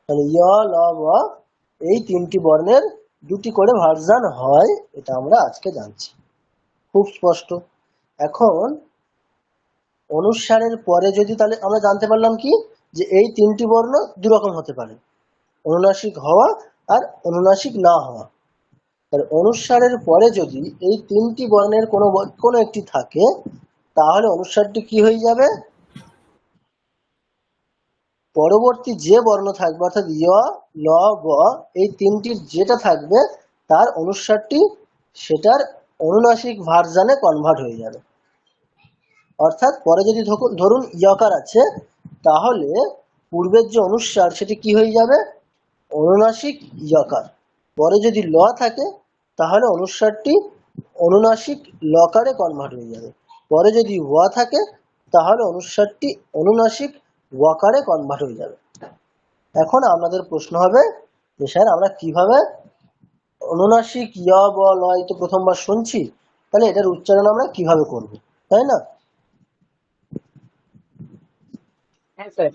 তাহলে য়, ল, ব এই 3টি বর্ণের 2টি করে ভার্সন হয়, এটা আমরা আজকে জানছি। খুব স্পষ্ট। এখন অনুস্বারের পরে যদি, তাহলে আমরা জানতে পারলাম কি যে এই 3টি বর্ণ দুরকম হতে পারে, অনুনাসিক হওয়া আর অনুনাসিক না হওয়া। তাহলে অনুস্বারের পরে যদি এই 3টি বর্ণের কোনো একটি থাকে তাহলে অনুস্বারটি কি হয়ে যাবে? পরবর্তী যে বর্ণ থাকবে অর্থাৎ য়, ল, ব এই 3টির যেটা থাকবে তার অনুস্বারটি সেটার অনুনাসিক ভার্সনে কনভার্ট হয়ে যাবে। অর্থাৎ পরে যদি ধরুন ইয়কার আছে তাহলে পূর্বের যে অনুস্বার সেটি কি হয়ে যাবে? অনুনাসিক ইয়কার। পরে যদি ল থাকে তাহলে অনুস্বারটি অনুনাসিক লকারে কনভার্ট হয়ে যাবে। পরে যদি ওয়া থাকে তাহলে অনুস্বারটি অনুনাসিক ওয়াকারে কনভার্ট হয়ে যাবে। এখন আপনাদের প্রশ্ন হবে যে স্যার আমরা কিভাবে অনুনাসিক য়, ব, ল তো প্রথমবার শুনছি, তাহলে এটার উচ্চারণ আমরা কিভাবে করব, তাই না? হ্যাঁ স্যার।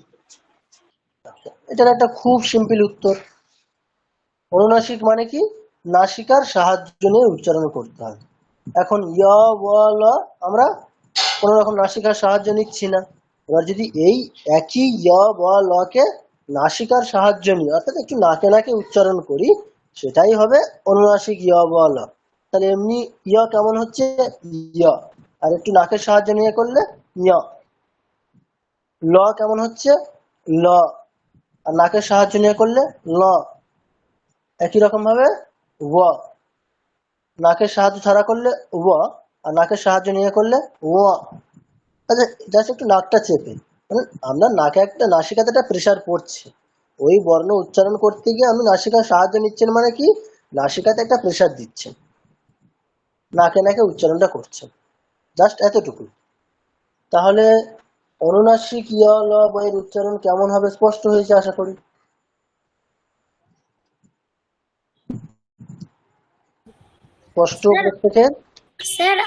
এটার একটা খুব সিম্পল উত্তর। অনুনাসিক মানে কি? নাসিকার সাহায্য নিয়ে উচ্চারণ করতে হবে। এখন য়, ব, ল আমরা কোন রকম নাসিকার সাহায্য নিচ্ছি না। এবার যদি এই একই য়, ব, ল কে নাসিকার সাহায্য নিয়ে অর্থাৎ একটু নাকে নাকে উচ্চারণ করি, সেটাই হবে অনুনাসিক য়, ব, ল। তাহলে এমনি য় কেমন হচ্ছে? য়, আর একটু নাকের সাহায্য নিয়ে করলে ঞ। ল কেমন হচ্ছে ল, আর নাকের সাহায্য নিয়ে করলে ল। একই রকম ভাবে ও, নাকের সাহায্য ছাড়া করলে ও, আর নাকের সাহায্য নিয়ে করলে ও। আচ্ছা জাস্ট একটু নাকটা চেপে, মানে আমরা নাকে একটা নাসিকাতে একটা প্রেশার পড়ছে, ওই বর্ণ উচ্চারণ করতে গিয়ে আমি নাসিকার সাহায্য নিচ্ছেন মানে কি, নাসিকাতে একটা প্রেশার দিচ্ছেন, নাকে নাকে উচ্চারণটা করছেন, জাস্ট এতটুকু। তাহলে অনুনাসিক ইয় ল বয়ের উচ্চারণ কেমন হবে স্পষ্ট হয়েছে আশা করি। স্পষ্ট প্রত্যেকের? স্যার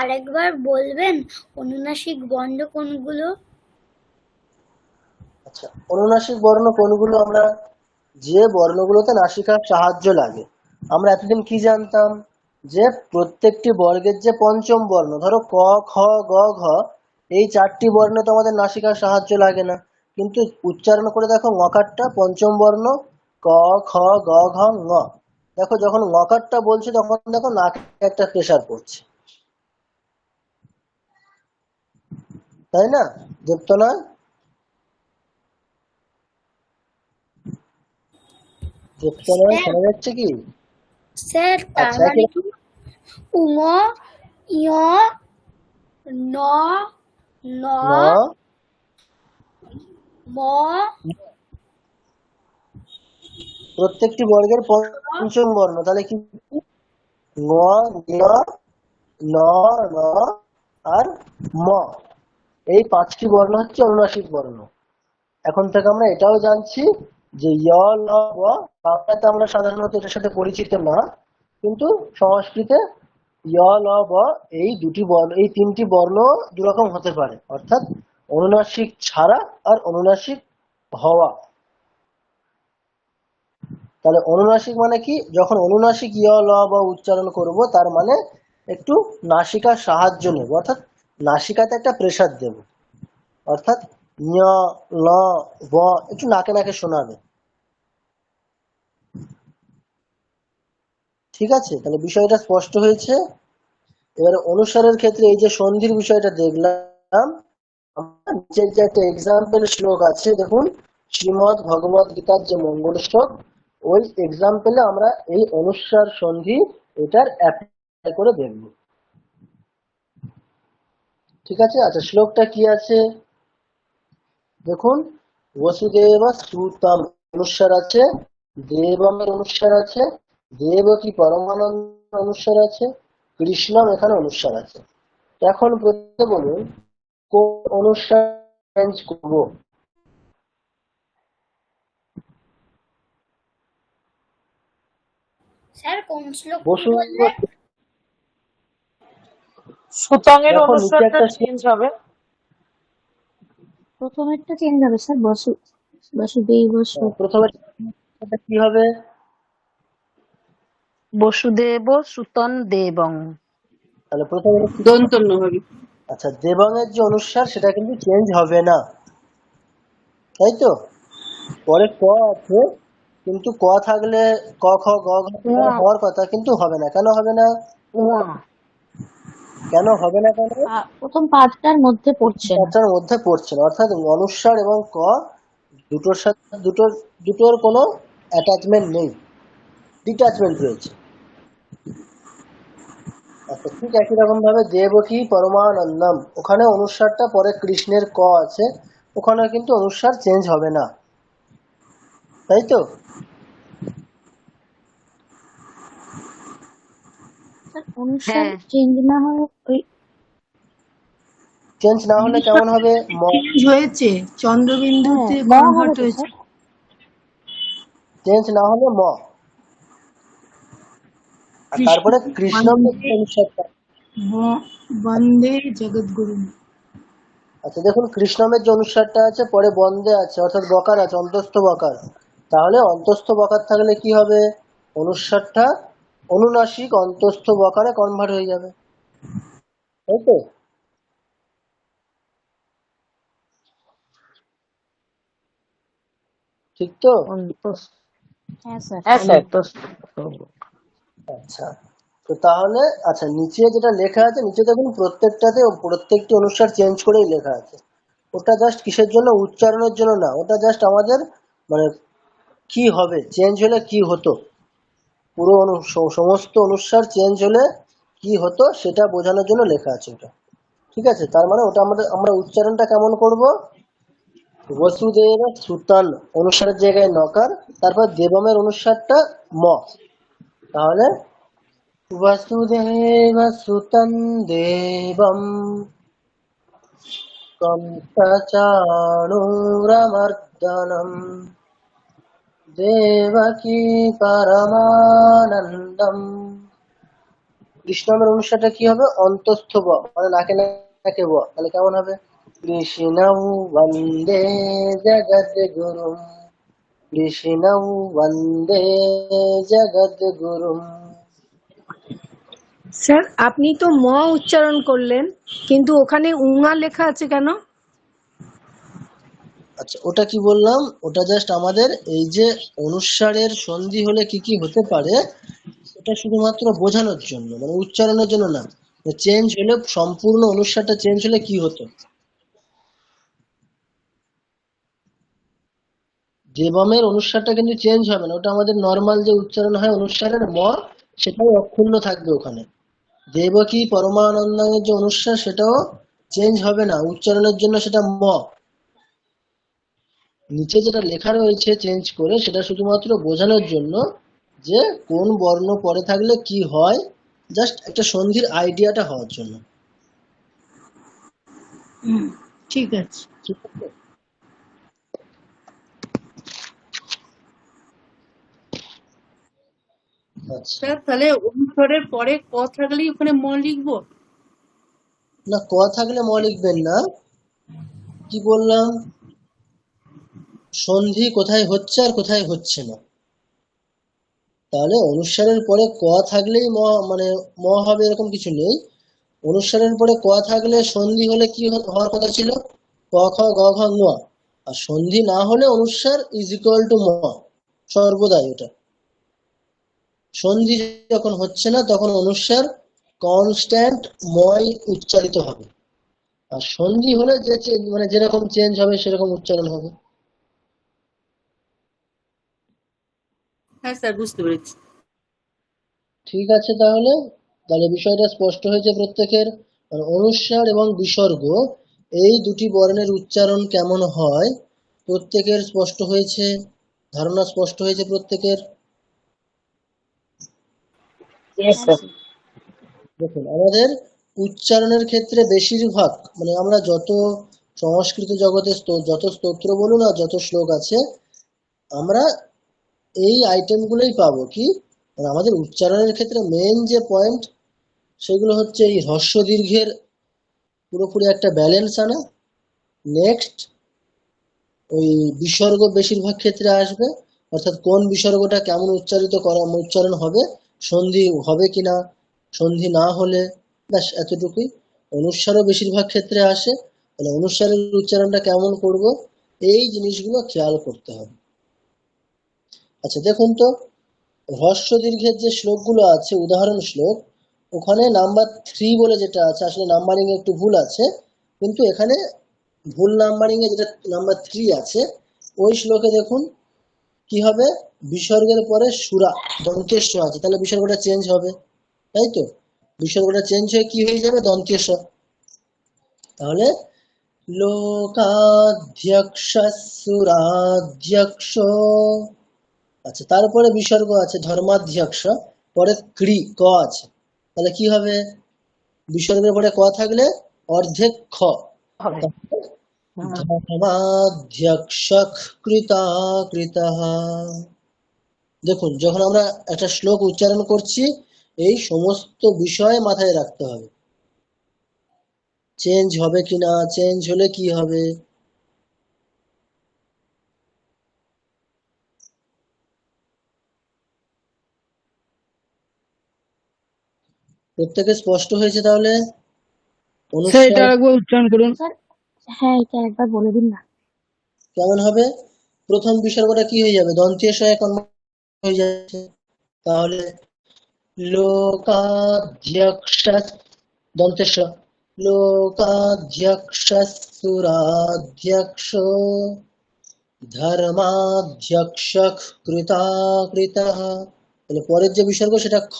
আরেকবার বলবেন অনুনাসিক বর্ণ কোনগুলো? আচ্ছা, অনুনাসিক বর্ণ কোনগুলো? আমরা যে বর্ণগুলোতে নাসিকার সাহায্য লাগে, আমরা এতদিন কি জানতাম, যে প্রত্যেকটি বর্গের যে পঞ্চম বর্ণ, ধরো ক খ গ ঘ, এই চারটি বর্ণ তো আমাদের নাসিকার সাহায্য লাগে না, কিন্তু উচ্চারণ করে দেখো ঙকারটা পঞ্চম বর্ণ, ক খ গ ঘ ঙ। দেখো যখন ঙকারটা বলছে তখন দেখো নাকে একটা প্রেশার পড়ছে, তাই না দীপ্ত? নয় দীপ্ত নয়, শোনা যাচ্ছে কি? স্যার তার আচ্ছা মানে কি উঙ ইয় ন ন ন ম প্রত্যেকটি বর্গের পঞ্চম বর্ণ, তাহলে কি ঙ ঞ ন ন আর ম, এই পাঁচটি বর্ণ হচ্ছে অনুনাসিক বর্ণ। এখন থেকে আমরা এটাও জানছি যে য় ল ব, বাংলাতে আমরা সাধারণত এটার সাথে পরিচিত না, কিন্তু সংস্কৃতে য় ল ব এই দুটি বর্ণ, এই তিনটি বর্ণ দুরকম হতে পারে, অর্থাৎ অনুনাসিক ছাড়া আর অনুনাসিক হওয়া। তাহলে অনুনাসিক মানে কি, যখন অনুনাসিক ইয় ল ব উচ্চারণ করব তার মানে একটু নাসিকার সাহায্য নেব, অর্থাৎ নাসিকাতে একটা প্রেসার দেব, অর্থাৎ ঞ ল ব একটু নাকে নাকে শোনাবে। ঠিক আছে, তাহলে বিষয়টা স্পষ্ট হয়েছে। এবারে অনুসারের ক্ষেত্রে এই যে সন্ধির বিষয়টা দেখলাম, নিচের যে একটা এক্সাম্পল শ্লোক আছে দেখুন, শ্রীমদ ভগবত গীতার যে মঙ্গল শ্লোক, ওই এক্সাম্পলে আমরা এই অনুসার সন্ধি এটার অ্যাপ্লাই করে দেখব। ঠিক আছে, আচ্ছা শ্লোকটা কি আছে দেখুন, বসুদেব শ্রুতম অনুসার আছে, দেবমের অনুসার আছে, দেবকী পরমানন্দ অনুসার আছে, কৃষ্ণম এখানে অনুসার আছে। এখন প্রত্যেকে বলুন কোন অনুসার চেঞ্জ করবো? স্যার কোন শ্লোক বসু বললেন? সুতং এর দেখো নিচে অনুসারটা একটা চেঞ্জ হবে। প্রথমেরটা চেঞ্জ হবে স্যার, বসুদেব প্রথমে কি হবে? বসুদেব সুতন দেবং। তাহলে প্রথমে দন্তন্য হবে। আচ্ছা, দেবঙের যে অনুসার সেটা কিন্তু চেঞ্জ হবে না, তাই তো? পরে ক আছে, কিন্তু ক থাকলে ক খ গ ঘ হওয়ার কথা, কিন্তু হবে না। কেন হবে না? কেন হবে না? কেন? প্রথম পাঁচটার মধ্যে পড়ছে না। কথার মধ্যে পড়ছে না, অর্থাৎ অনুসার এবং ক দুটোর সাথে দুটোর কোনো অ্যাটাচমেন্ট নেই, ডিটাচমেন্ট রয়েছে। আচ্ছা ঠিক একই রকম ভাবে দেবকী পরমানন্দম, ওখানে অনুসারটা পরে কৃষ্ণের ক আছে, ওখানে কিন্তু অনুসার চেঞ্জ হবে না, তাই তো? অনুসার চেঞ্জ না হয় ওই চেঞ্জ না হলে কেমন হবে? চেঞ্জ হয়েছে, চন্দ্রবিন্দুতে ম হবে কনভার্ট তো হয়েছে। স্যার। চেঞ্জ না হলে ম, আর তারপরে কৃষ্ণ অনুসারটা। বন্দে জগৎগুরু। আচ্ছা দেখুন, কৃষ্ণমের যে অনুসারটা আছে পরে বন্দে আছে, অর্থাৎ বকার আছে, অন্তস্থ বকার। তাহলে অন্তস্থ বকার থাকলে কি হবে? অনুসারটা অনুনাসিক অন্তস্থ বকারে কনভার্ট হয়ে যাবে, তাই তো? ঠিক তো? হ্যাঁ স্যার। হ্যাঁ স্যার। আচ্ছা, তো তাহলে আচ্ছা নিচে যেটা লেখা আছে, নিচে দেখুন প্রত্যেকটাতে প্রত্যেকটি অনুসার চেঞ্জ করেই লেখা আছে। ওটা জাস্ট কিসের জন্য? উচ্চারণের জন্য না, ওটা জাস্ট আমাদের মানে কি হবে, চেঞ্জ হলে কি হতো, পুরো সমস্ত অনুস্বার চেঞ্জ হলে কি হতো সেটা বোঝানোর জন্য লেখা আছে ওটা। ঠিক আছে, তার মানে ওটা আমরা উচ্চারণটা কেমন করব? বসুদেব সুতান অনুসারের জায়গায় নকার, তারপর দেবমের অনুসারটা ম। তাহলে বসুদেব সুতং দেবম কংসচাণূরমর্দনম দেবকী পরমানন্দম। কৃষ্ণমের অনুসারটা কি হবে? অন্তস্থ ব, মানে নাকে নাকে ব। তাহলে কেমন হবে? কৃষ্ণং বন্দে জগদ্গুরুম, কৃষ্ণং বন্দে জগদ্গুরুম। স্যার আপনি তো ম উচ্চারণ করলেন, কিন্তু ওখানে উঙা লেখা আছে কেন? আচ্ছা, ওটা কি বললাম? ওটা জাস্ট আমাদের এই যে অনুস্বারের সন্ধি হলে কি কি হতে পারে এটা শুধুমাত্র বোঝানোর জন্য, মানে উচ্চারণের জন্য না। চেঞ্জ হলে, সম্পূর্ণ অনুস্বারটা চেঞ্জ হলে কি হতো। দেবমের অনুস্বারটা কিন্তু চেঞ্জ হবে না, ওটা আমাদের নর্মাল যে উচ্চারণ হয় অনুস্বারের ম, সেটাও অক্ষুণ্ণ থাকবে ওখানে। দেবকী পরমানন্দের যে অনুস্বার সেটাও চেঞ্জ হবে না, উচ্চারণের জন্য সেটা ম। নিচে যেটা লেখা রয়েছে চেঞ্জ করে, সেটা শুধুমাত্র বোঝানোর জন্য যে কোন বর্ণ পরে থাকলে কি হয়, জাস্ট একটা সন্ধির আইডিয়াটা হওয়ার জন্য। ঠিক আছে। ঠিক আছে? আচ্ছা, স্যার তাহলে অনুস্বরের পরে ক থাকলেই ওখানে ম লিখবো? না, ক থাকলে ম লিখবেন না। কি বললাম? সন্ধি কোথায় হচ্ছে আর কোথায় হচ্ছে না। তাহলে অনুস্বারের পরে ক থাকলেই ম, মানে ম হবে এরকম কিছু নেই। অনুস্বারের পরে ক থাকলে সন্ধি হলে কি হওয়ার কথা ছিল? ক খ গ ঘ ঙ। আর সন্ধি না হলে অনুস্বার ইজ ইকুয়াল টু ম, সর্বদাই ওটা। সন্ধি যখন হচ্ছে না তখন অনুস্বার কনস্ট্যান্ট ময় উচ্চারিত হবে, আর সন্ধি হলে যে মানে যেরকম চেঞ্জ হবে সেরকম উচ্চারণ হবে। হ্যাঁ স্যার, বুঝতে পেরেছি। ঠিক আছে, তাহলে তাহলে বিষয়টা স্পষ্ট হয়েছে প্রত্যেকের। মানে অনুস্বার এবং বিসর্গ এই দুটি বর্ণের উচ্চারণ কেমন হয় প্রত্যেকের স্পষ্ট হয়েছে, ধারণা স্পষ্ট হয়েছে প্রত্যেকের। Yes, sir. দেখুন, আমাদের উচ্চারণের ক্ষেত্রে বেশিরভাগ, মানে আমরা যত সংস্কৃত জগতে যত স্তোত্র বলুন আর যত শ্লোক আছে, আমরা এই আইটেমগুলোই পাবো। কি মানে আমাদের উচ্চারণের ক্ষেত্রে মেইন যে পয়েন্ট, সেগুলো হচ্ছে এই হ্রস্ব দীর্ঘের পুরোপুরি একটা ব্যালেন্স আনা। নেক্সট, ওই বিসর্গ বেশিরভাগ ক্ষেত্রে আসবে, অর্থাৎ কোন বিসর্গটা কেমন উচ্চারণ হবে, সন্ধি হবে কিনা, সন্ধি না হলে, ব্যাস এতটুকুই। অনুস্বারও বেশিরভাগ ক্ষেত্রে আসে, তাহলে অনুস্বারের উচ্চারণটা কেমন করব, এই জিনিসগুলো খেয়াল করতে হবে। আচ্ছা দেখুন তো, হ্রস্ব দীর্ঘের যে শ্লোকগুলো আছে, উদাহরণ শ্লোক, ওখানে নাম্বার 3 বলে যেটা আছে, আসলে নাম্বারিং একটু ভুল আছে, কিন্তু এখানে ভুল নাম্বারিং এ যেটা নাম্বার 3 আছে, ওই শ্লোকে দেখুন কি হবে, বিসর্গের পরে সুরা দন্তেশ আছে, তাহলে বিসর্গটা চেঞ্জ হবে, তাই তো? বিসর্গটা চেঞ্জ হয়ে কি হয়ে যাবে? দন্তেশ। তাহলে লোকাধ্যক্ষ সুরাধ্যক্ষ। আচ্ছা, তারপরে বিসর্গ আছে ধর্মাধ্যক্ষ, পরে ক্রি ক আছে, তাহলে কি হবে? বিসর্গের পরে ক থাকলে অর্ধেক খ, ধর্মাধ্যক্ষ কৃতা কৃতঃ। দেখুন, যখন আমরা একটা শ্লোক উচ্চারণ করছি, এই সমস্ত বিষয় মাথায় রাখতে হবে। চেঞ্জ হবে কিনা, চেঞ্জ হলে কি হবে। প্রত্যেকে স্পষ্ট হয়েছে তাহলে? স্যার এটা অনুস্বার একবার উচ্চারণ করুন। স্যার হ্যাঁ, এটা একবার বলে দিন না। কেমন হবে? প্রথম বিসর্গটা কি হয়ে যাবে? দন্তেশ হয়ে কনভার্ট হয়ে যাচ্ছে, তাহলে লোকাধ্যক্ষ দন্তেশ। लोकाध्यक्षः सुराध्यक्षो ধর্মাধ্যক্ষः কৃতাকৃতः। তাহলে পরের যে বিসর্গ সেটা খ,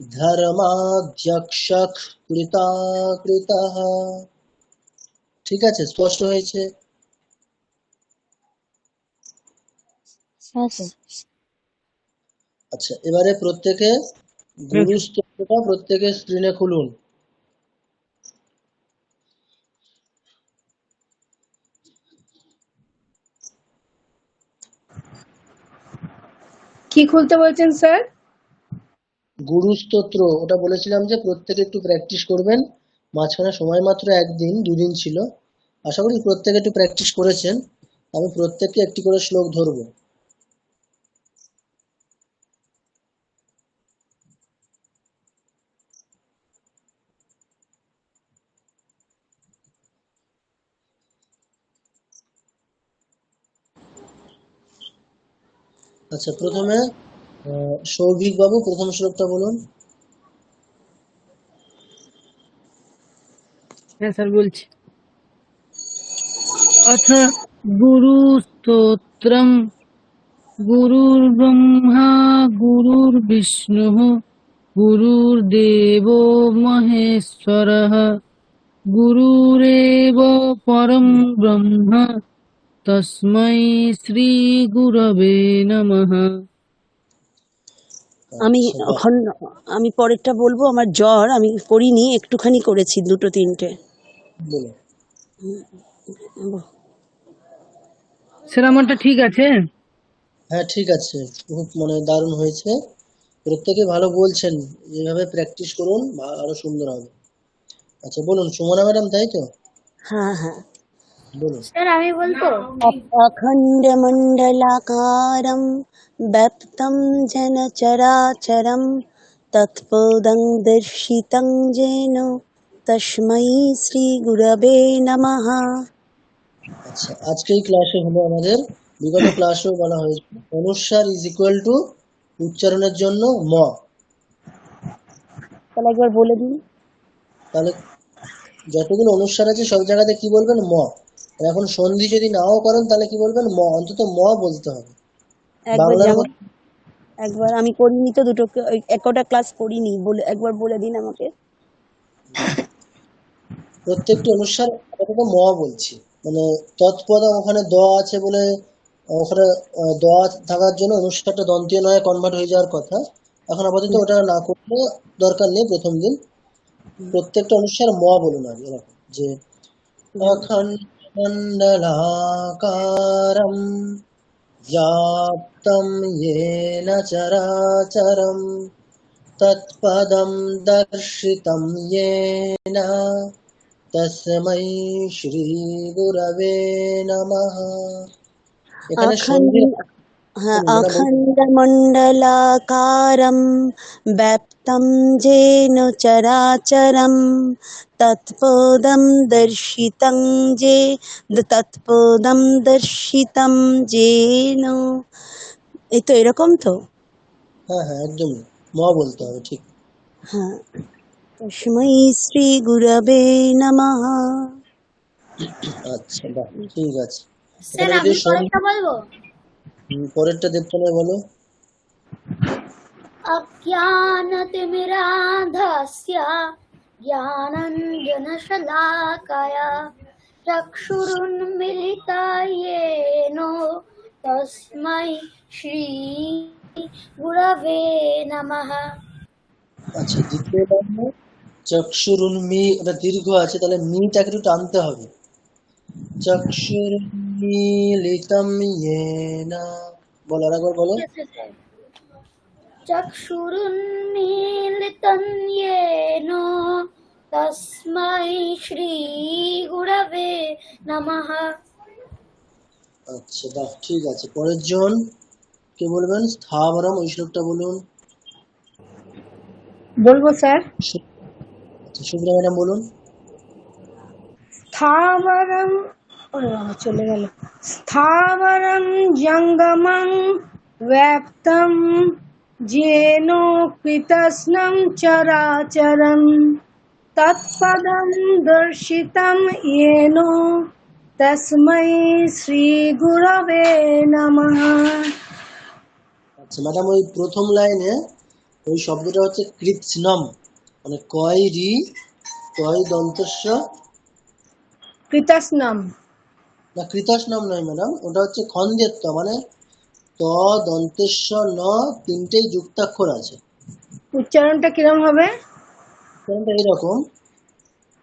ধর্মাধ্যক্ষः কৃতাকৃতः। ঠিক আছে, স্পষ্ট হয়েছে? আচ্ছা, এবারে প্রত্যেকে গুরুস্তত্ত্বটা প্রত্যেকে স্ক্রিনে খুলুন। কি খুলতে বলছেন স্যার? গুরুস্তোত্র, ওটা বলেছিলাম যে প্রত্যেকে একটু প্র্যাকটিস করবেন। মাঝখানে সময় মাত্র একদিন, দুদিন ছিল। আশা করি প্রত্যেকে একটু প্র্যাকটিস করেছেন। আমি প্রত্যেককে একটি করে শ্লোক ধরবো। আচ্ছা, প্রথমে সৌভিক বাবু প্রথম শ্লোকটা বলুন। হ্যাঁ স্যার বলছি। অথ গুরুস্তোত্রম গুরুর্ব্রহ্মা গুরুর্বিষ্ণুঃ গুরুর্দেবো মহেশ্বরः গুরুরেব পরম ব্রহ্ম তস্मै শ্রী গুরবে নমঃ। আমি আচ্ছা, বাহ, আমি পরেরটা বলবো। আমার জ্বর, আমি করিনি, একটুখানি করেছি, 2-3টে। বলুন। স্যার আমারটা ঠিক আছে? হ্যাঁ, ঠিক আছে, খুব দারুণ হয়েছে। প্রত্যেকে ভালো বলছেন, এইভাবে প্র্যাকটিস করুন, আরো সুন্দর হবে। আচ্ছা বলুন, সুমনা ম্যাডাম, তাই তো? হ্যাঁ হ্যাঁ। বলুন। স্যার আমি বলতো अखण्डमण्डलाकारं व्याप्तं येन चराचरं तत्पदं दर्शितं येन तस्मै श्रीगुरवे नमः। আচ্ছা, আজকে এই ক্লাসে হলো আমাদের, বিগত ক্লাসেও বলা হয়েছে, অনুস্বার ইজ ইকুয়াল টু উচ্চারণের জন্য ম। তাহলে একবার বলে দিন। তাহলে যতগুলো অনুস্বার আছে সব জায়গাতে কি বলবেন? ম। আর এখন সন্ধি যদি নাও করেন তাহলে কি বলবেন? ম, অন্তত ম বলতে হবে। একবার বাংলার যেমন, মধ্যে একবার আমি করিনি তো, একটা ক্লাস করিনি, বলে একবার বলে দিন আমাকে। প্রত্যেকটি অনুস্বার আপাতত ম বলছি, তৎপদ ওখানে দ আছে বলে, ওখানে দ থাকার জন্য অনুস্বারটা দন্তীয় নয় কনভার্ট হয়ে যাওয়ার কথা। এখন আপাতত ওটা না করলে দরকার নেই প্রথম দিন। প্রত্যেকটা অনুস্বার ম বলুন। আর এরকম যে अखण्डमण्डलाकारं व्याप्तं येन चराचरं तत्पदं दर्शितं येन तस्मै श्रीगुरवे नमः। এখানে সন্ধি হ্যাঁ, বলুন, अखण्डमण्डलाकारं व्याप्तं येन चराचरं तत्पदं दर्शितं येन। এই তো, এরকম তো। হ্যাঁ হ্যাঁ, একদম ম বলতে হবে, ঠিক। হ্যাঁ, তস্मै শ্রী গুরবে নমঃ। আচ্ছা, বাহ, ঠিক আছে। স্যার এখানে যদি আমি পরেরটা বলবো। পরেরটা দেবতলায় বলো। अज्ञानतिमिरान्धस्य ज्ञानाञ्जनशलाकया चक्षुरुन्मिलितं येन तस्मै श्रीगुरवे नमः। আচ্ছা, দ্বিতীয় বর্ণ চক্ষুরুন্মি, ওটা দীর্ঘ আছে, তাহলে মিটাকে একটু টানতে হবে। চক্ষুরুন্মিলিতম येन, বলো, আরেকবার বলো। चक्षुरुन्मीलितं येन तस्मै श्रीगुरवे नमः। আচ্ছা, বাহ, ঠিক আছে। পরের জন কে বলবেন? স্থাবরম, ওই শ্লোকটা বলুন। বলবো স্যার? আচ্ছা, শুভ্রা ম্যাডাম বলুন। স্থাবরম, ওরে বাবা চলে গেল। স্থাবরম জঙ্গমং ব্যাপ্তম যেন কৃতস্নং চরাচরম তৎপদম দর্শিতম येन তস্मै শ্রী গুরবে নমঃ। আচ্ছা ম্যাডাম, ওই প্রথম লাইনে ওই শব্দটা হচ্ছে কৃৎস্নম, মানে কয় রি কয় দন্তস্য, কৃতস্নম। না কৃতস্নম নয় ম্যাডাম, ওটা হচ্ছে খন্ডেত্ব, মানে ত দন্তেশ্ব ন তিনটেই যুক্তাক্ষর আছে। উচ্চারণটা কিরম হবে? উচ্চারণটা এরকম,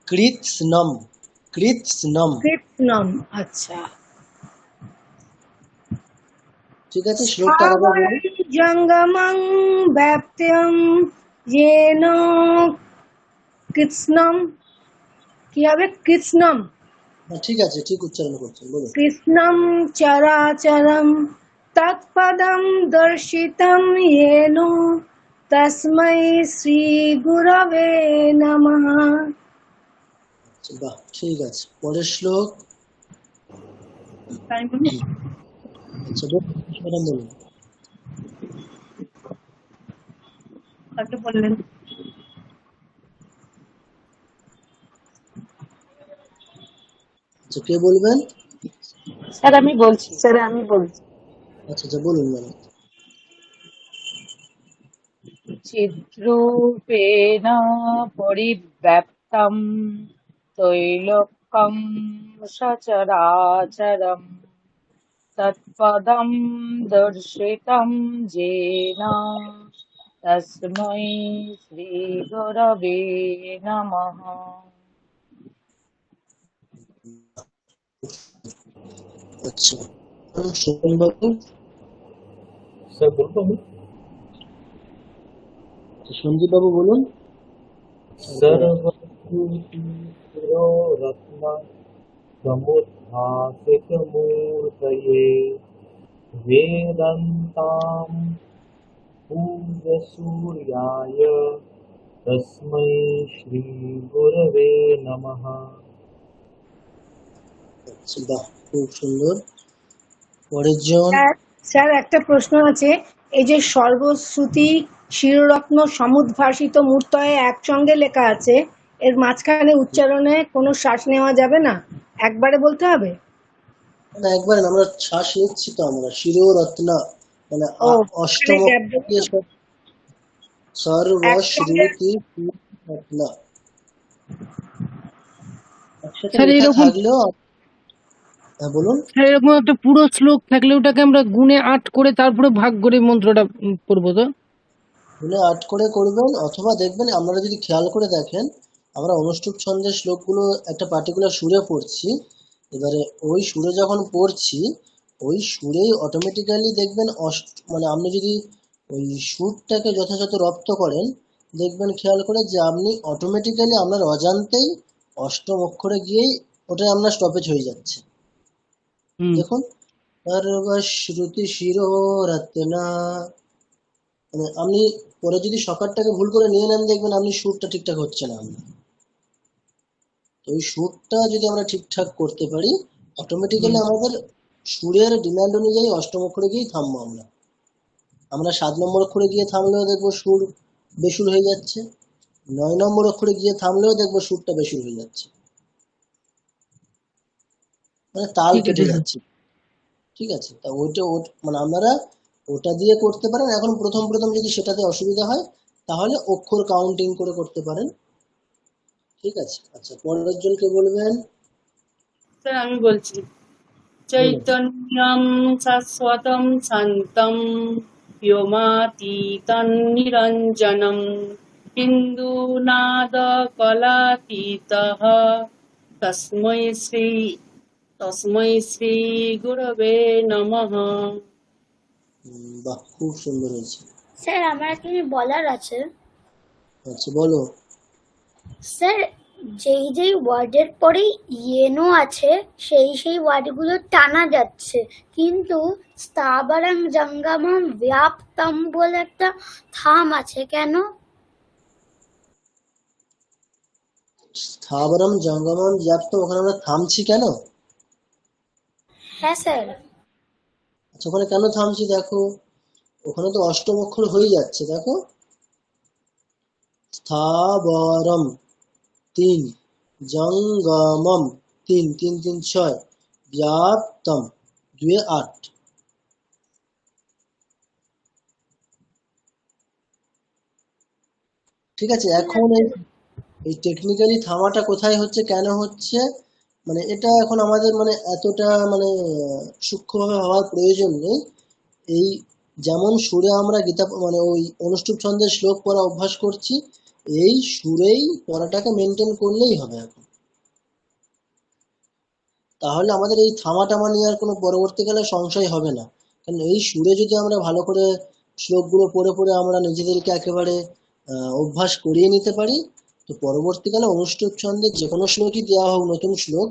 কৃৎস্নম, কৃৎস্নম। কৃতস্নম। আচ্ছা। ঠিক আছে, শ্লোকটা আবার বলুন। জঙ্গমং ব্যাপ্ত্যম येन কৃৎস্নম। কি হবে? কৃৎস্নম। হ্যাঁ, ঠিক আছে, ঠিক উচ্চারণ করছেন, বলুন। কৃষ্ণম চরাচরম তৎপদম দর্শিতম येन তস্मै শ্রী গুরবে নমঃ। আচ্ছা, বাহ, ঠিক আছে। পরের শ্লোক। আচ্ছা বলুন ম্যাডাম, বলুন। তাকে বললেন। আচ্ছা, কে বলবেন? স্যার আমি বলছি। আচ্ছা আচ্ছা, বলুন ম্যাডাম। চিদ্রূপেণ পরিব্যাপ্তম তৈলোক্যং সচরাচরম তৎপদম দর্শিতম येन তস্मै শ্রী গুরবে নমঃ। আচ্ছা, শোভন বাবু। স্যার বলবো আমি? সঞ্জীব বাবু বলুন। सर्वभूतिरत्न समुद्भासितमूर्तये वेदान्तां पूजसूर्याय तस्मै श्रीगुरवे नमः। আচ্ছা, বাহ, খুব সুন্দর। পরের জন। স্যার একটা প্রশ্ন আছে, এই যে সর্বশ্রুতি শিররত্ন সমুদ্ভাসিত মূর্তয়ে একসঙ্গে লেখা আছে, এর মাঝখানে উচ্চারণে কোনো শ্বাস নেওয়া যাবে না, একবারে বলতে হবে? না, একবার না, আমরা শ্বাস নিচ্ছি তো, আমরা শিরোরত্ন মানে ও, অষ্টম মানে gap দিয়ে সর্বশ্রুতি রত্ন একসাথে স্যার লেখা এরকম থাকলেও। হ্যাঁ বলুন। স্যার এরকম একটা পুরো শ্লোক থাকলে ওটাকে আমরা গুণে 8 করে তারপরে ভাগ করে মন্ত্রটা পড়বো তো? গুণে 8 করে করবেন, অথবা দেখবেন আপনারা যদি খেয়াল করে দেখেন, আমরা অনুষ্ঠুপ ছন্দের শ্লোকগুলো একটা পার্টিকুলার সুরে পড়ছি। এবারে ওই সুরে যখন পড়ছি, ওই সুরেই অটোমেটিক্যালি দেখবেন মানে আপনি যদি ওই সুরটাকে যথাযথ রপ্ত করেন, দেখবেন খেয়াল করে যে আপনি অটোমেটিক্যালি আপনার অজান্তেই অষ্টম অক্ষরে গিয়েই ওটাই আপনার স্টপেজ হয়ে যাচ্ছে। দেখুন, সর্বশ্রুতি শিরোরত্না, মানে আপনি পরে যদি সকারটাকে ভুল করে নিয়ে নেন, দেখবেন আপনি সুরটা ঠিকঠাক হচ্ছে না আপনার। তো ওই সুরটা যদি আমরা ঠিকঠাক করতে পারি, অটোমেটিক্যালি আমাদের সুরের ডিমান্ড অনুযায়ী অষ্টম অক্ষরে গিয়েই থামবো আমরা। আমরা 7 নম্বর অক্ষরে গিয়ে থামলেও দেখবো সুর বেসুর হয়ে যাচ্ছে, 9 নম্বর অক্ষরে গিয়ে থামলেও দেখবো সুরটা বেসুর হয়ে যাচ্ছে, মানে তাল কেটে যাচ্ছে। ঠিক আছে, তা মানে আপনারা ওটা দিয়ে করতে পারেন। এখন প্রথম প্রথম যদি সেটাতে অসুবিধা হয়, তাহলে অক্ষর কাউন্টিং করে করতে পারেন। ঠিক আছে। আচ্ছা, পরের জনকে বলবেন। স্যার আমি বলছি, চৈতন্যম শাশ্বতম শান্তম ব্যোমাতীতম নিরঞ্জনম বিন্দুনাদকলাতীতঃ তস্मै শ্রী গুরবে নমঃ। বাহ, খুব সুন্দর হয়েছে। স্যার আমার একটা বলার আছে। আচ্ছা বলো। স্যার যেই ওয়ার্ডের পরে ইয়েনো আছে সেই ওয়ার্ডগুলো টানা যাচ্ছে, কিন্তু স্থাবরং জঙ্গমম ব্যাপ্তম বলে একটা থাম আছে কেন? স্থাবরম জঙ্গমম ব্যাপ্তম, ওখানে আমরা থামছি কেন? হ্যাঁ স্যার। আচ্ছা, ওখানে কেন থামছি দেখো, ওখানে তো অষ্টম অক্ষর হয়ে যাচ্ছে। দেখো, স্থাবরম, 3, জঙ্গমম 3, 3, 3, 6, ব্যাপ্তম 2, 8। ঠিক আছে, এখন এই টেকনিক্যালি থামাটা কোথায় হচ্ছে, কেন হচ্ছে, মানে এটা এখন আমাদের মানে এতটা মানে সূক্ষ্মভাবে ভাবার প্রয়োজন নেই। এই যেমন সুরে আমরা গীতা মানে ওই অনুষ্ঠুপ ছন্দের শ্লোক পড়া অভ্যাস করছি, এই সুরেই পড়াটাকে মেনটেন করলেই হবে এখন। তাহলে আমাদের এই থামা টামা নিয়ে আর কোনো পরবর্তীকালে সংশয় হবে না। কারণ এই সুরে যদি আমরা ভালো করে শ্লোকগুলো পড়ে পড়ে আমরা নিজেদেরকে একেবারে অভ্যাস করিয়ে নিতে পারি, তো পরবর্তীকালে অনুষ্ঠুপ ছন্দের যে কোনো শ্লোকই দেওয়া হোক নতুন শ্লোক,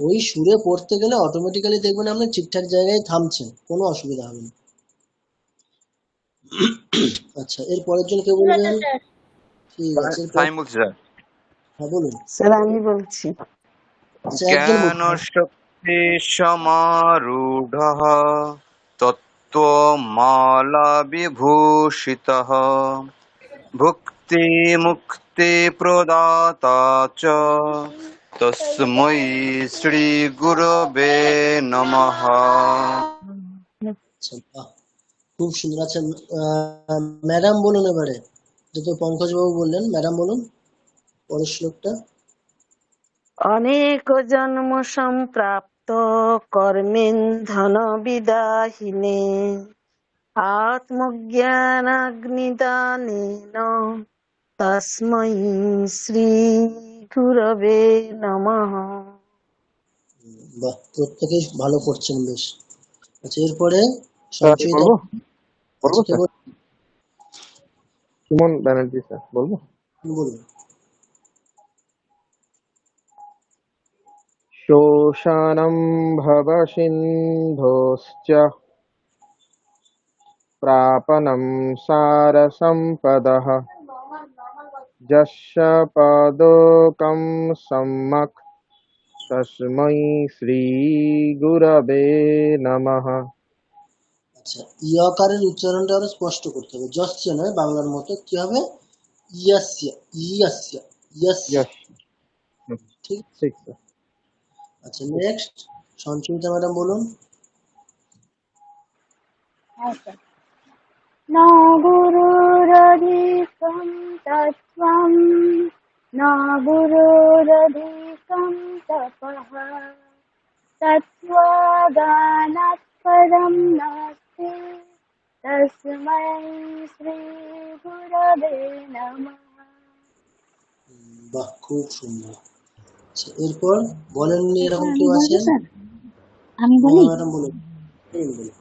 ওই সুরে পড়তে গেলে অটোমেটিক্যালি দেখবেন আপনি ঠিকঠাক জায়গায় থামছেন, কোনো অসুবিধা হবে না। আচ্ছা, এর পরের জন কে বলবেন? ঠিক আছে, আমি বলছি স্যার। হ্যাঁ বলুন। স্যার আমি বলছি। আচ্ছা, একজন বলুন। জ্ঞানশক্তি সমারূঢ়ঃ তত্ত্বমালা বিভূষিতঃ ভুক্তি মুক্তি প্রদাতা চ তস্मै শ্রী গুরবে নমঃ। আচ্ছা, বাহ, খুব সুন্দর। আচ্ছা, ম্যাডাম বলুন এবারে, যেহেতু পঙ্কজ বাবু বললেন, ম্যাডাম বলুন পরের শ্লোকটা। অনেক জন্ম সম্প্রাপ্ত কর্মেন্ধন বিদাহিনে আত্মজ্ঞানাগ্নিদানেন তস্मै শ্রী গুরবে নমঃ। বাহ, প্রত্যেকেই ভালো করছেন, বেশ। আচ্ছা, এরপরে স্যার আমি সঞ্চয়িতা। বলবো আচ্ছা, কে স্যার? সুমন ব্যানার্জি স্যার, বলবো? বলুন। শোষণম ভবসিন্ধোশ্চ প্রাপনম সারসম্পদঃ যস্য পাদোকং সম্যক তস্मै শ্রী গুরবে নমঃ। আচ্ছা, ইয়কারের উচ্চারণটা আরো স্পষ্ট করতে হবে, যস্য নয়, বাংলার মতো কি হবে, ইয়াস্য, ইয়াস্য, ইয়াস্য। Yes, ঠিক। ঠিক স্যার। আচ্ছা, নেক্সট সঞ্চয়িতা ম্যাডাম বলুন। আচ্ছা, ন গুরুরধিকং তত্ত্বং ন গুরুরধিকং তপঃ তত্ত্বজ্ঞানাৎ পরং নাস্তি তস্मै শ্রী গুরবে নমঃ। বাহ, খুব সুন্দর। আচ্ছা, এরপর বলেননি এরকম আমি কেউ বলবো আছেন? স্যার? আমি হ্যাঁ বলি? ম্যাডাম বলুন, বলুন, বলুন।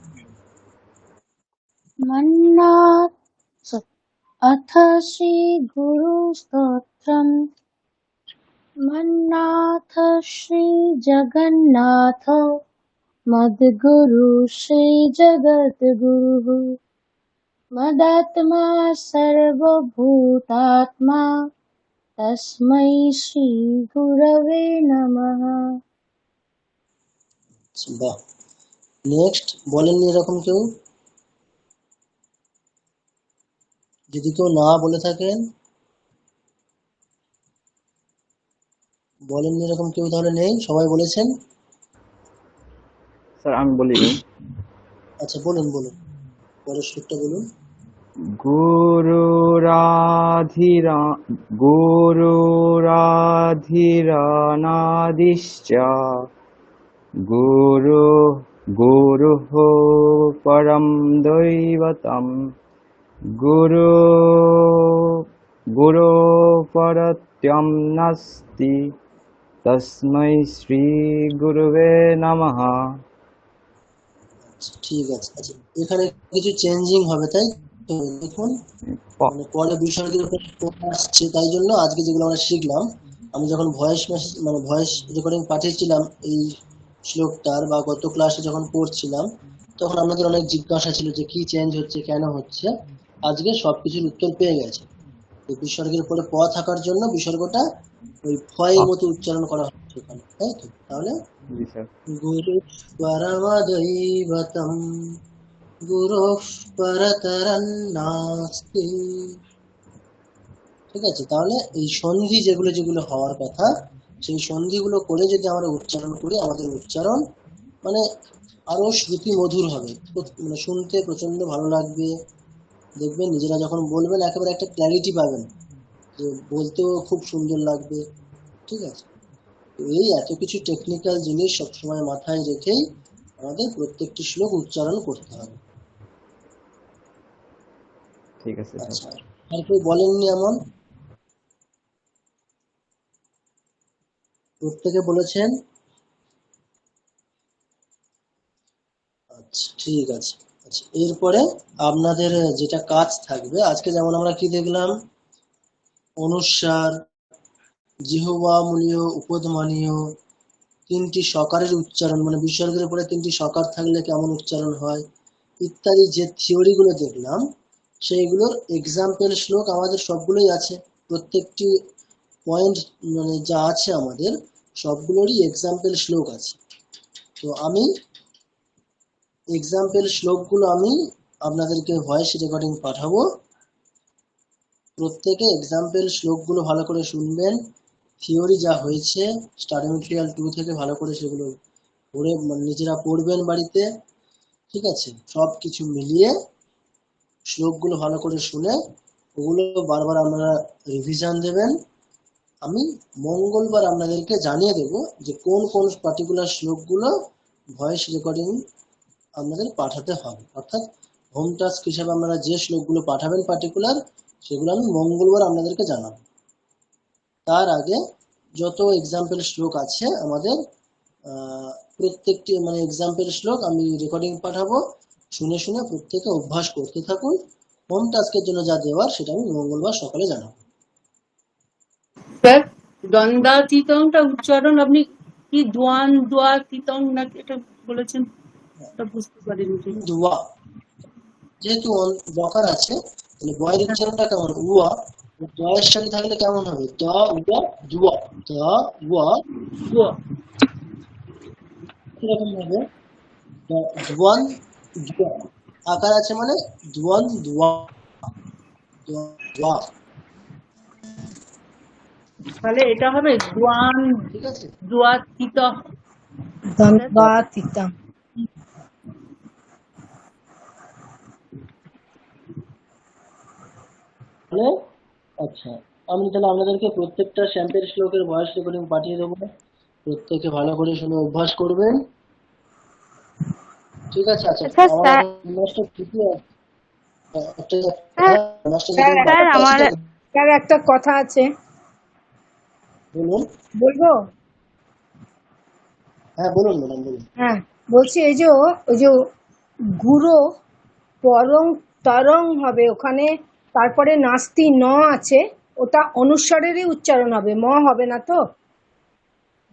মন্নাথ अथ श्रीगुरुस्तोत्रम् मन्नाथ श्रीजगन्नाथ मद्गुरु श्रीजगद्गुरुः मदात्मा सर्वभूतात्मा तस्मै श्रीगुरवे नमः। আচ্ছা, বাহ। নেক্সট বলেননি এরকম কেউ? যদি কেউ না বলে থাকেন, বলেননি এরকম কেউ তাহলে নেই, সবাই বলেছেন। স্যার আমি বলি। আচ্ছা, বলুন বলুন, পরের শ্লোকটা বলুন। গুরুরাধিরনাদিশ্চ গুরুঃ পরম দৈবতম গুরু পরত্যম নাস্তি তস্मै শ্রী গুরুবে নমঃ। আচ্ছা, ঠিক আছে। আচ্ছা, এখানে কিছু চেঞ্জিং হবে, তাই তো? দেখুন, মানে কলে বিসর্গের উপর আসছে, তাই জন্য আজকে যেগুলো আমরা শিখলাম, আমি যখন ভয়েস মেসেজ মানে ভয়েস রেকর্ডিং পাঠিয়েছিলাম এই শ্লোকটার, বা গত ক্লাসে যখন পড়ছিলাম, তখন আপনাদের অনেক জিজ্ঞাসা ছিল যে কি চেঞ্জ হচ্ছে, কেন হচ্ছে। আজকে সবকিছুর উত্তর পেয়ে গেছে। এই বিসর্গের পরে প থাকার জন্য বিসর্গটা ওই ফয়ের মতো উচ্চারণ করা হচ্ছে ওখানে, তাই তো? তাহলে গুরু পরমদৈবতম গুরুঃ পরতরং নাস্তি। ঠিক আছে? তাহলে এই সন্ধি যেগুলো যেগুলো হওয়ার কথা, সেই সন্ধিগুলো করে যদি আমরা উচ্চারণ করি, আমাদের উচ্চারণ মানে আরো শ্রুতি মধুর হবে, মানে শুনতে প্রচন্ড ভালো লাগবে। দেখবেন নিজেরা যখন বলবেন একেবারে একটা ক্ল্যারিটি পাবেন, যে বলতেও খুব সুন্দর লাগবে। ঠিক আছে? তো এই এত কিছু টেকনিক্যাল জিনিস সবসময় মাথায় রেখেই আমাদের প্রত্যেকটি শ্লোক উচ্চারণ করতে হবে। ঠিক আছে স্যার। আচ্ছা, আর কেউ বলেননি এমন? প্রত্যেকে বলেছেন? আচ্ছা, ঠিক আছে। আচ্ছা, এরপরে আপনাদের যেটা কাজ থাকবে, আজকে যেমন আমরা কি দেখলাম, অনুস্বার, জিহ্বামূলীয়, উপধ্মানীয়, তিনটি সকারের উচ্চারণ, মানে বিসর্গের পরে তিনটি সকার থাকলে কেমন উচ্চারণ হয় ইত্যাদি যে থিওরিগুলো দেখলাম, সেইগুলোর এক্সাম্পল শ্লোক আমাদের সবগুলোই আছে। প্রত্যেকটি পয়েন্ট মানে যা আছে আমাদের সবগুলোরই এক্সাম্পল শ্লোক আছে। তো আমি এক্সাম্পল শ্লোকগুলো আমি আপনাদেরকে ভয়েস রেকর্ডিং পাঠাবো। প্রত্যেকে এক্সাম্পল শ্লোকগুলো ভালো করে শুনবেন। থিওরি যা হয়েছে স্টাডি মেটেরিয়াল 2 থেকে ভালো করে সেগুলো পড়ে নিজেরা পড়বেন বাড়িতে। ঠিক আছে? সব কিছু মিলিয়ে শ্লোকগুলো ভালো করে শুনে ওগুলো বারবার আপনারা রিভিশন দেবেন। আমি মঙ্গলবার আপনাদেরকে জানিয়ে দেব যে কোন কোন পার্টিকুলার শ্লোকগুলো ভয়েস রেকর্ডিং আপনাদের পাঠাতে হবে। অর্থাৎ হোম টাস্ক হিসেবে আপনারা যে শ্লোকগুলো পাঠাবেন পার্টিকুলার, সেগুলো আমি মঙ্গলবার আপনাদেরকে জানাবো। তার আগে যত এক্সাম্পল শ্লোক আছে আমাদের, প্রত্যেকটি মানে এক্সাম্পল শ্লোক আমি রেকর্ডিং পাঠাবো, শুনে শুনে প্রত্যেকে অভ্যাস করতে থাকুন। হোম টাস্কের জন্য যা দেওয়ার সেটা আমি মঙ্গলবার সকালে জানাবো। স্যার, দ্বন্দ্বাতীতংটা উচ্চারণ আপনি কি দ্বন্দ্বাতীতং নাকি এটা বলেছেন, এটা বুঝতে পারিনি ঠিক। দুয়া, যেহেতু দকার আছে তাহলে বয়ের উচ্চারণটা কেমন? উয়া। দয়ের সাথে থাকলে কেমন হবে? দ উয়া দুয়া, দ উয়া দুয়া। কিরকম হবে? দুয়ান দুয়া, আকার আছে মানে দুয়ান দুয়া, দুয়া। তাহলে এটা হবে দ্বান ঠিক আছে? দ্বাতীত। দ্বন্দ্বাতীতম। আচ্ছা, আমি তাহলে আপনাদেরকে প্রত্যেকটা স্যাম্পেল শ্লোকের ভয়েস রেকর্ডিং পাঠিয়ে দেবো। প্রত্যেকে ভালো করে শুনে অভ্যাস করবেন। ঠিক আছে? আচ্ছা, আমার মাস্টার ঠিকই আছে। স্যার, একটা কথা আছে, বলুন। বলবো? হ্যাঁ বলুন ম্যাডাম, বলুন। হ্যাঁ, বলছি ওই যে গুরো পরং তরং হবে ওখানে, তারপরে নাস্তি ন আছে, ওটা অনুস্বরেরই উচ্চারণ হবে, ম হবে না তো?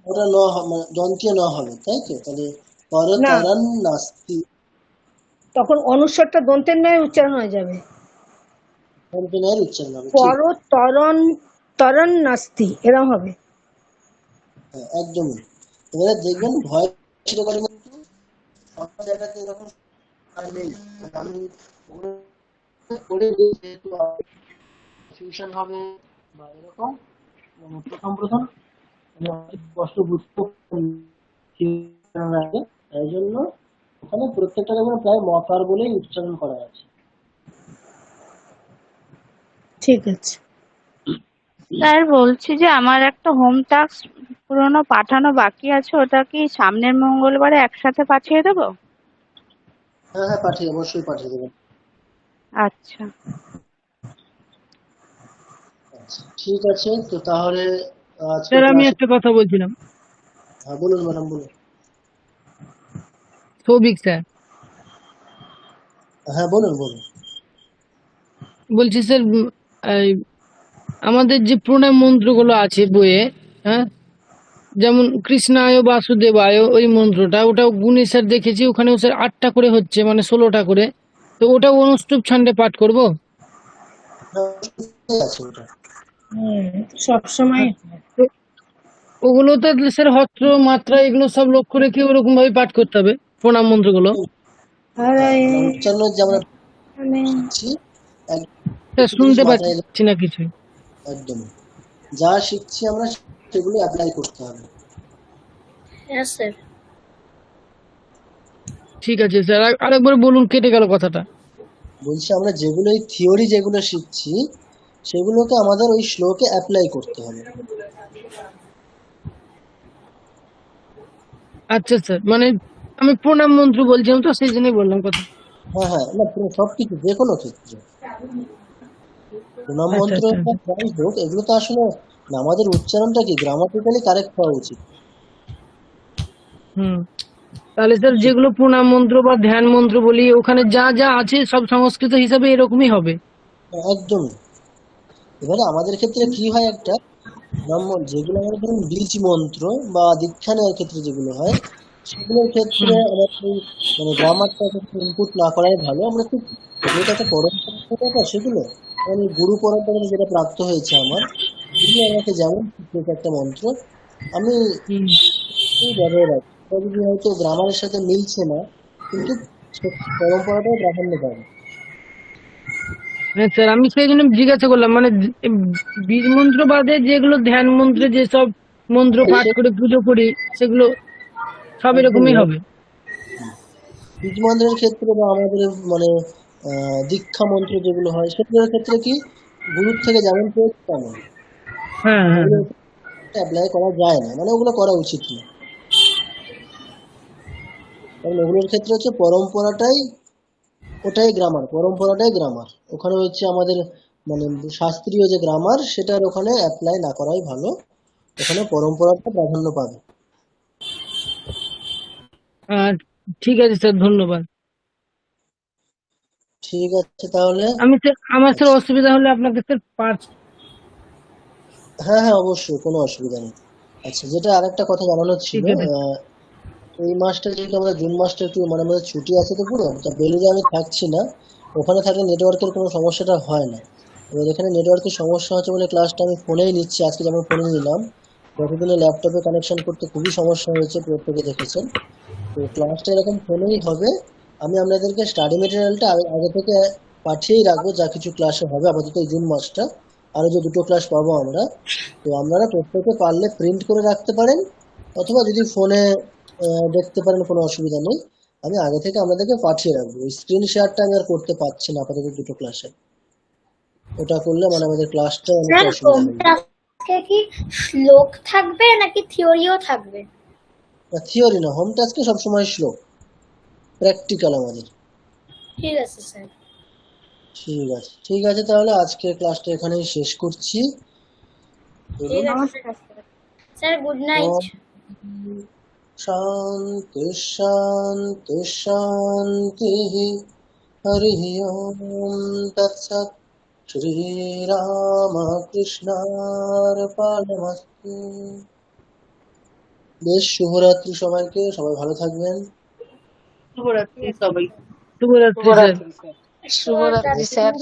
ওটা ন দন্তীয় ন হবে, তাই তো? তাহলে পরতরণ নাস্তি, তখন অনুস্বরটা দন্তের নয় উচ্চারণ হয়ে যাবে, দন্তের উচ্চারণ হবে। পরতরণ তরণ নাস্তি এরকম হবে। হ্যাঁ, একদমই। এবারে দেখবেন ভয়েস রেকর্ডিং সব জায়গাতে এরকম নেই। আমি করে দিই, যেহেতু ফিউশন হবে বা এরকম প্রথম কষ্ট বুঝতে লাগে, তাই জন্য ওখানে প্রত্যেকটা দেখবেন প্রায় মকার বলেই উচ্চারণ করা আছে। ঠিক আছে স্যার, বলছি যে আমার একটা হোম টাস্ক পুরনো পাঠানো বাকি আছে, ওটা কি সামনের মঙ্গলবারে একসাথে পাঠিয়ে দেবো? হ্যাঁ হ্যাঁ, অবশ্যই পাঠিয়ে দেবেন। আচ্ছা, ঠিক আছে। তো তাহলে স্যার আমি একটা কথা বলছিলাম। হ্যাঁ বলুন ম্যাডাম, বলুন। সৌভিক স্যার। হ্যাঁ বলুন বলুন। বলছি স্যার, আমাদের যে প্রণাম মন্ত্রগুলো আছে বইয়ে, হ্যাঁ, যেমন কৃষ্ণায় বাসুদেবায় ওই মন্ত্রটা, ওটাও গুণে স্যার দেখেছি ওখানেও স্যার 8টা করে হচ্ছে, মানে 16টা করে। তো ওটা অনুষ্টুপ ছন্দে পাঠ করব? সব সময় ওগুলো তো স্যার হত্র মাত্রা এগুলো সব লক্ষ্য রেখে ওরকম ভাবে পাঠ করতে হবে প্রণাম মন্ত্রগুলো। উচ্চারণ যেমন শুনতে পাচ্ছি না কিছু। একদম যা শিখছি আমরা সেগুলো অ্যাপ্লাই করতে হবে। হ্যাঁ স্যার। ঠিক আছে স্যার, আরেকবার বলুন, কেটে গেল কথাটা। বলছি আমরা যেগুলো এই থিওরি যেগুলো শিখছি সেগুলোকে আমাদের ওই শ্লোকে অ্যাপ্লাই করতে হবে। আচ্ছা স্যার, মানে আমি প্রণাম মন্ত্র বলছিলাম তো, সেই জন্যই বললাম কথা। হ্যাঁ হ্যাঁ, না সবকিছু যে কোনো ক্ষেত্রে প্রণাম আচ্ছা মন্ত্র আচ্ছা বা যাই হোক, এগুলো তো আসলে না, আমাদের উচ্চারণটা কি গ্রামাটিক্যালি কারেক্ট হওয়া উচিত। হুম। তাহলে স্যার যেগুলো প্রণাম মন্ত্র বা ধ্যান মন্ত্র বলি, ওখানে যা যা আছে সব সংস্কৃত হিসাবে এরকমই হবে। একদম। এবারে আমাদের ক্ষেত্রে কি হয়, একটা যেগুলো আমাদের ধরুন বীজ মন্ত্র বা দীক্ষা নেওয়ার ক্ষেত্রে যেগুলো হয় সেগুলোর ক্ষেত্রে আমাদের মানে গ্রামারটা ইনপুট না করাই ভালো। আমরা খুব যেটা একটা পরম্পরা সেগুলো মানে গুরু পরম্পরা যেটা প্রাপ্ত হয়েছে আমার, যদি আমাকে যেমন শিখিয়েছে একটা মন্ত্র আমি ব্যবহার রাখি, যদি হয়তো গ্রামারের সাথে মিলছে না কিন্তু পরম্পরাটাও প্রাধান্য পাবে। হ্যাঁ স্যার, আমি সেই জন্য জিজ্ঞাসা করলাম, মানে বীজ মন্ত্র বাদে যেগুলো ধ্যান মন্ত্রে যেসব মন্ত্র পাঠ করে পুজো করি সেগুলো সব এরকমই হবে। বীজ মন্ত্রের ক্ষেত্রে বা আমাদের মানে দীক্ষা মন্ত্র যেগুলো হয় সেগুলোর ক্ষেত্রে কি গুরুর থেকে যেমন পেয়েছি তেমন হ্যাঁ হ্যাঁ অ্যাপ্লাই করা যায় না, মানে ওগুলো করা উচিত না। কারণ ওগুলোর ক্ষেত্রে হচ্ছে পরম্পরাটাই ওটাই গ্রামার, পরম্পরাটাই গ্রামার। ওখানে হচ্ছে আমাদের মানে শাস্ত্রীয় যে গ্রামার সেটার ওখানে অ্যাপ্লাই না করাই ভালো, ওখানে পরম্পরাটা প্রাধান্য পাবে। ঠিক আছে স্যার, ধন্যবাদ। ঠিক আছে তাহলে আমি স্যার, আমার স্যার অসুবিধা হলে আপনাকে স্যার হ্যাঁ হ্যাঁ অবশ্যই, কোনো অসুবিধা নেই। আচ্ছা, যেটা আরেকটা কথা জানানোর ছিল, এই মাসটা যেহেতু আমরা জুন মাসটা একটু মানে আমাদের ছুটি আছে তো পুরো, তা বেলুড়ে আমি থাকছি না, ওখানে থাকলে নেটওয়ার্কের কোনো সমস্যাটা হয় না। এবার এখানে নেটওয়ার্কের সমস্যা হচ্ছে বলে ক্লাসটা আমি ফোনেই নিচ্ছি, আজকে যেমন ফোনে নিলাম, যতদিনে ল্যাপটপে কানেকশন করতে খুবই সমস্যা হয়েছে, প্রত্যেকে দেখেছেন। তো ক্লাসটা এরকম ফোনেই হবে। আমি আপনাদেরকে স্টাডি মেটেরিয়ালটা আগে থেকে পাঠিয়েই রাখবো, যা কিছু ক্লাসে হবে আপাতত এই জুন মাসটা, আরো যে 2টো ক্লাস পাবো আমরা। তো আপনারা প্রত্যেকে পারলে প্রিন্ট করে রাখতে পারেন, অথবা যদি ফোনে দেখতে পারেন কোনো অসুবিধা নেই, আমি আগে থেকে আপনাদেরকে পাঠিয়ে রাখবো। স্ক্রিন শেয়ারটা আমি আর করতে পারছি না আপাতত 2টো ক্লাসে, ওটা করলে মানে আমাদের ক্লাসটা অনেক স্যার অসুবিধা হোম হবে। টাস্কে কি শ্লোক থাকবে নাকি থিওরিও থাকবে? থিওরি না, হোম টাস্কে সবসময় শ্লোক, প্র্যাকটিক্যাল আমাদের। ঠিক আছে স্যার। ঠিক আছে, ঠিক আছে তাহলে আজকে ক্লাসটা এখানেই শেষ করছি। ঠিক আছে স্যার, গুড নাইট। শান্তি শান্তি শান্তি, হরি ওম তৎসৎ, শ্রীরামকৃষ্ণার্পণমস্তু। বেশ শুভরাত্রি সবাইকে, সবাই ভালো থাকবেন। শুভরাত্রি সবাই। শুভরাত্রি স্যার। শুভরাত্রি স্যার।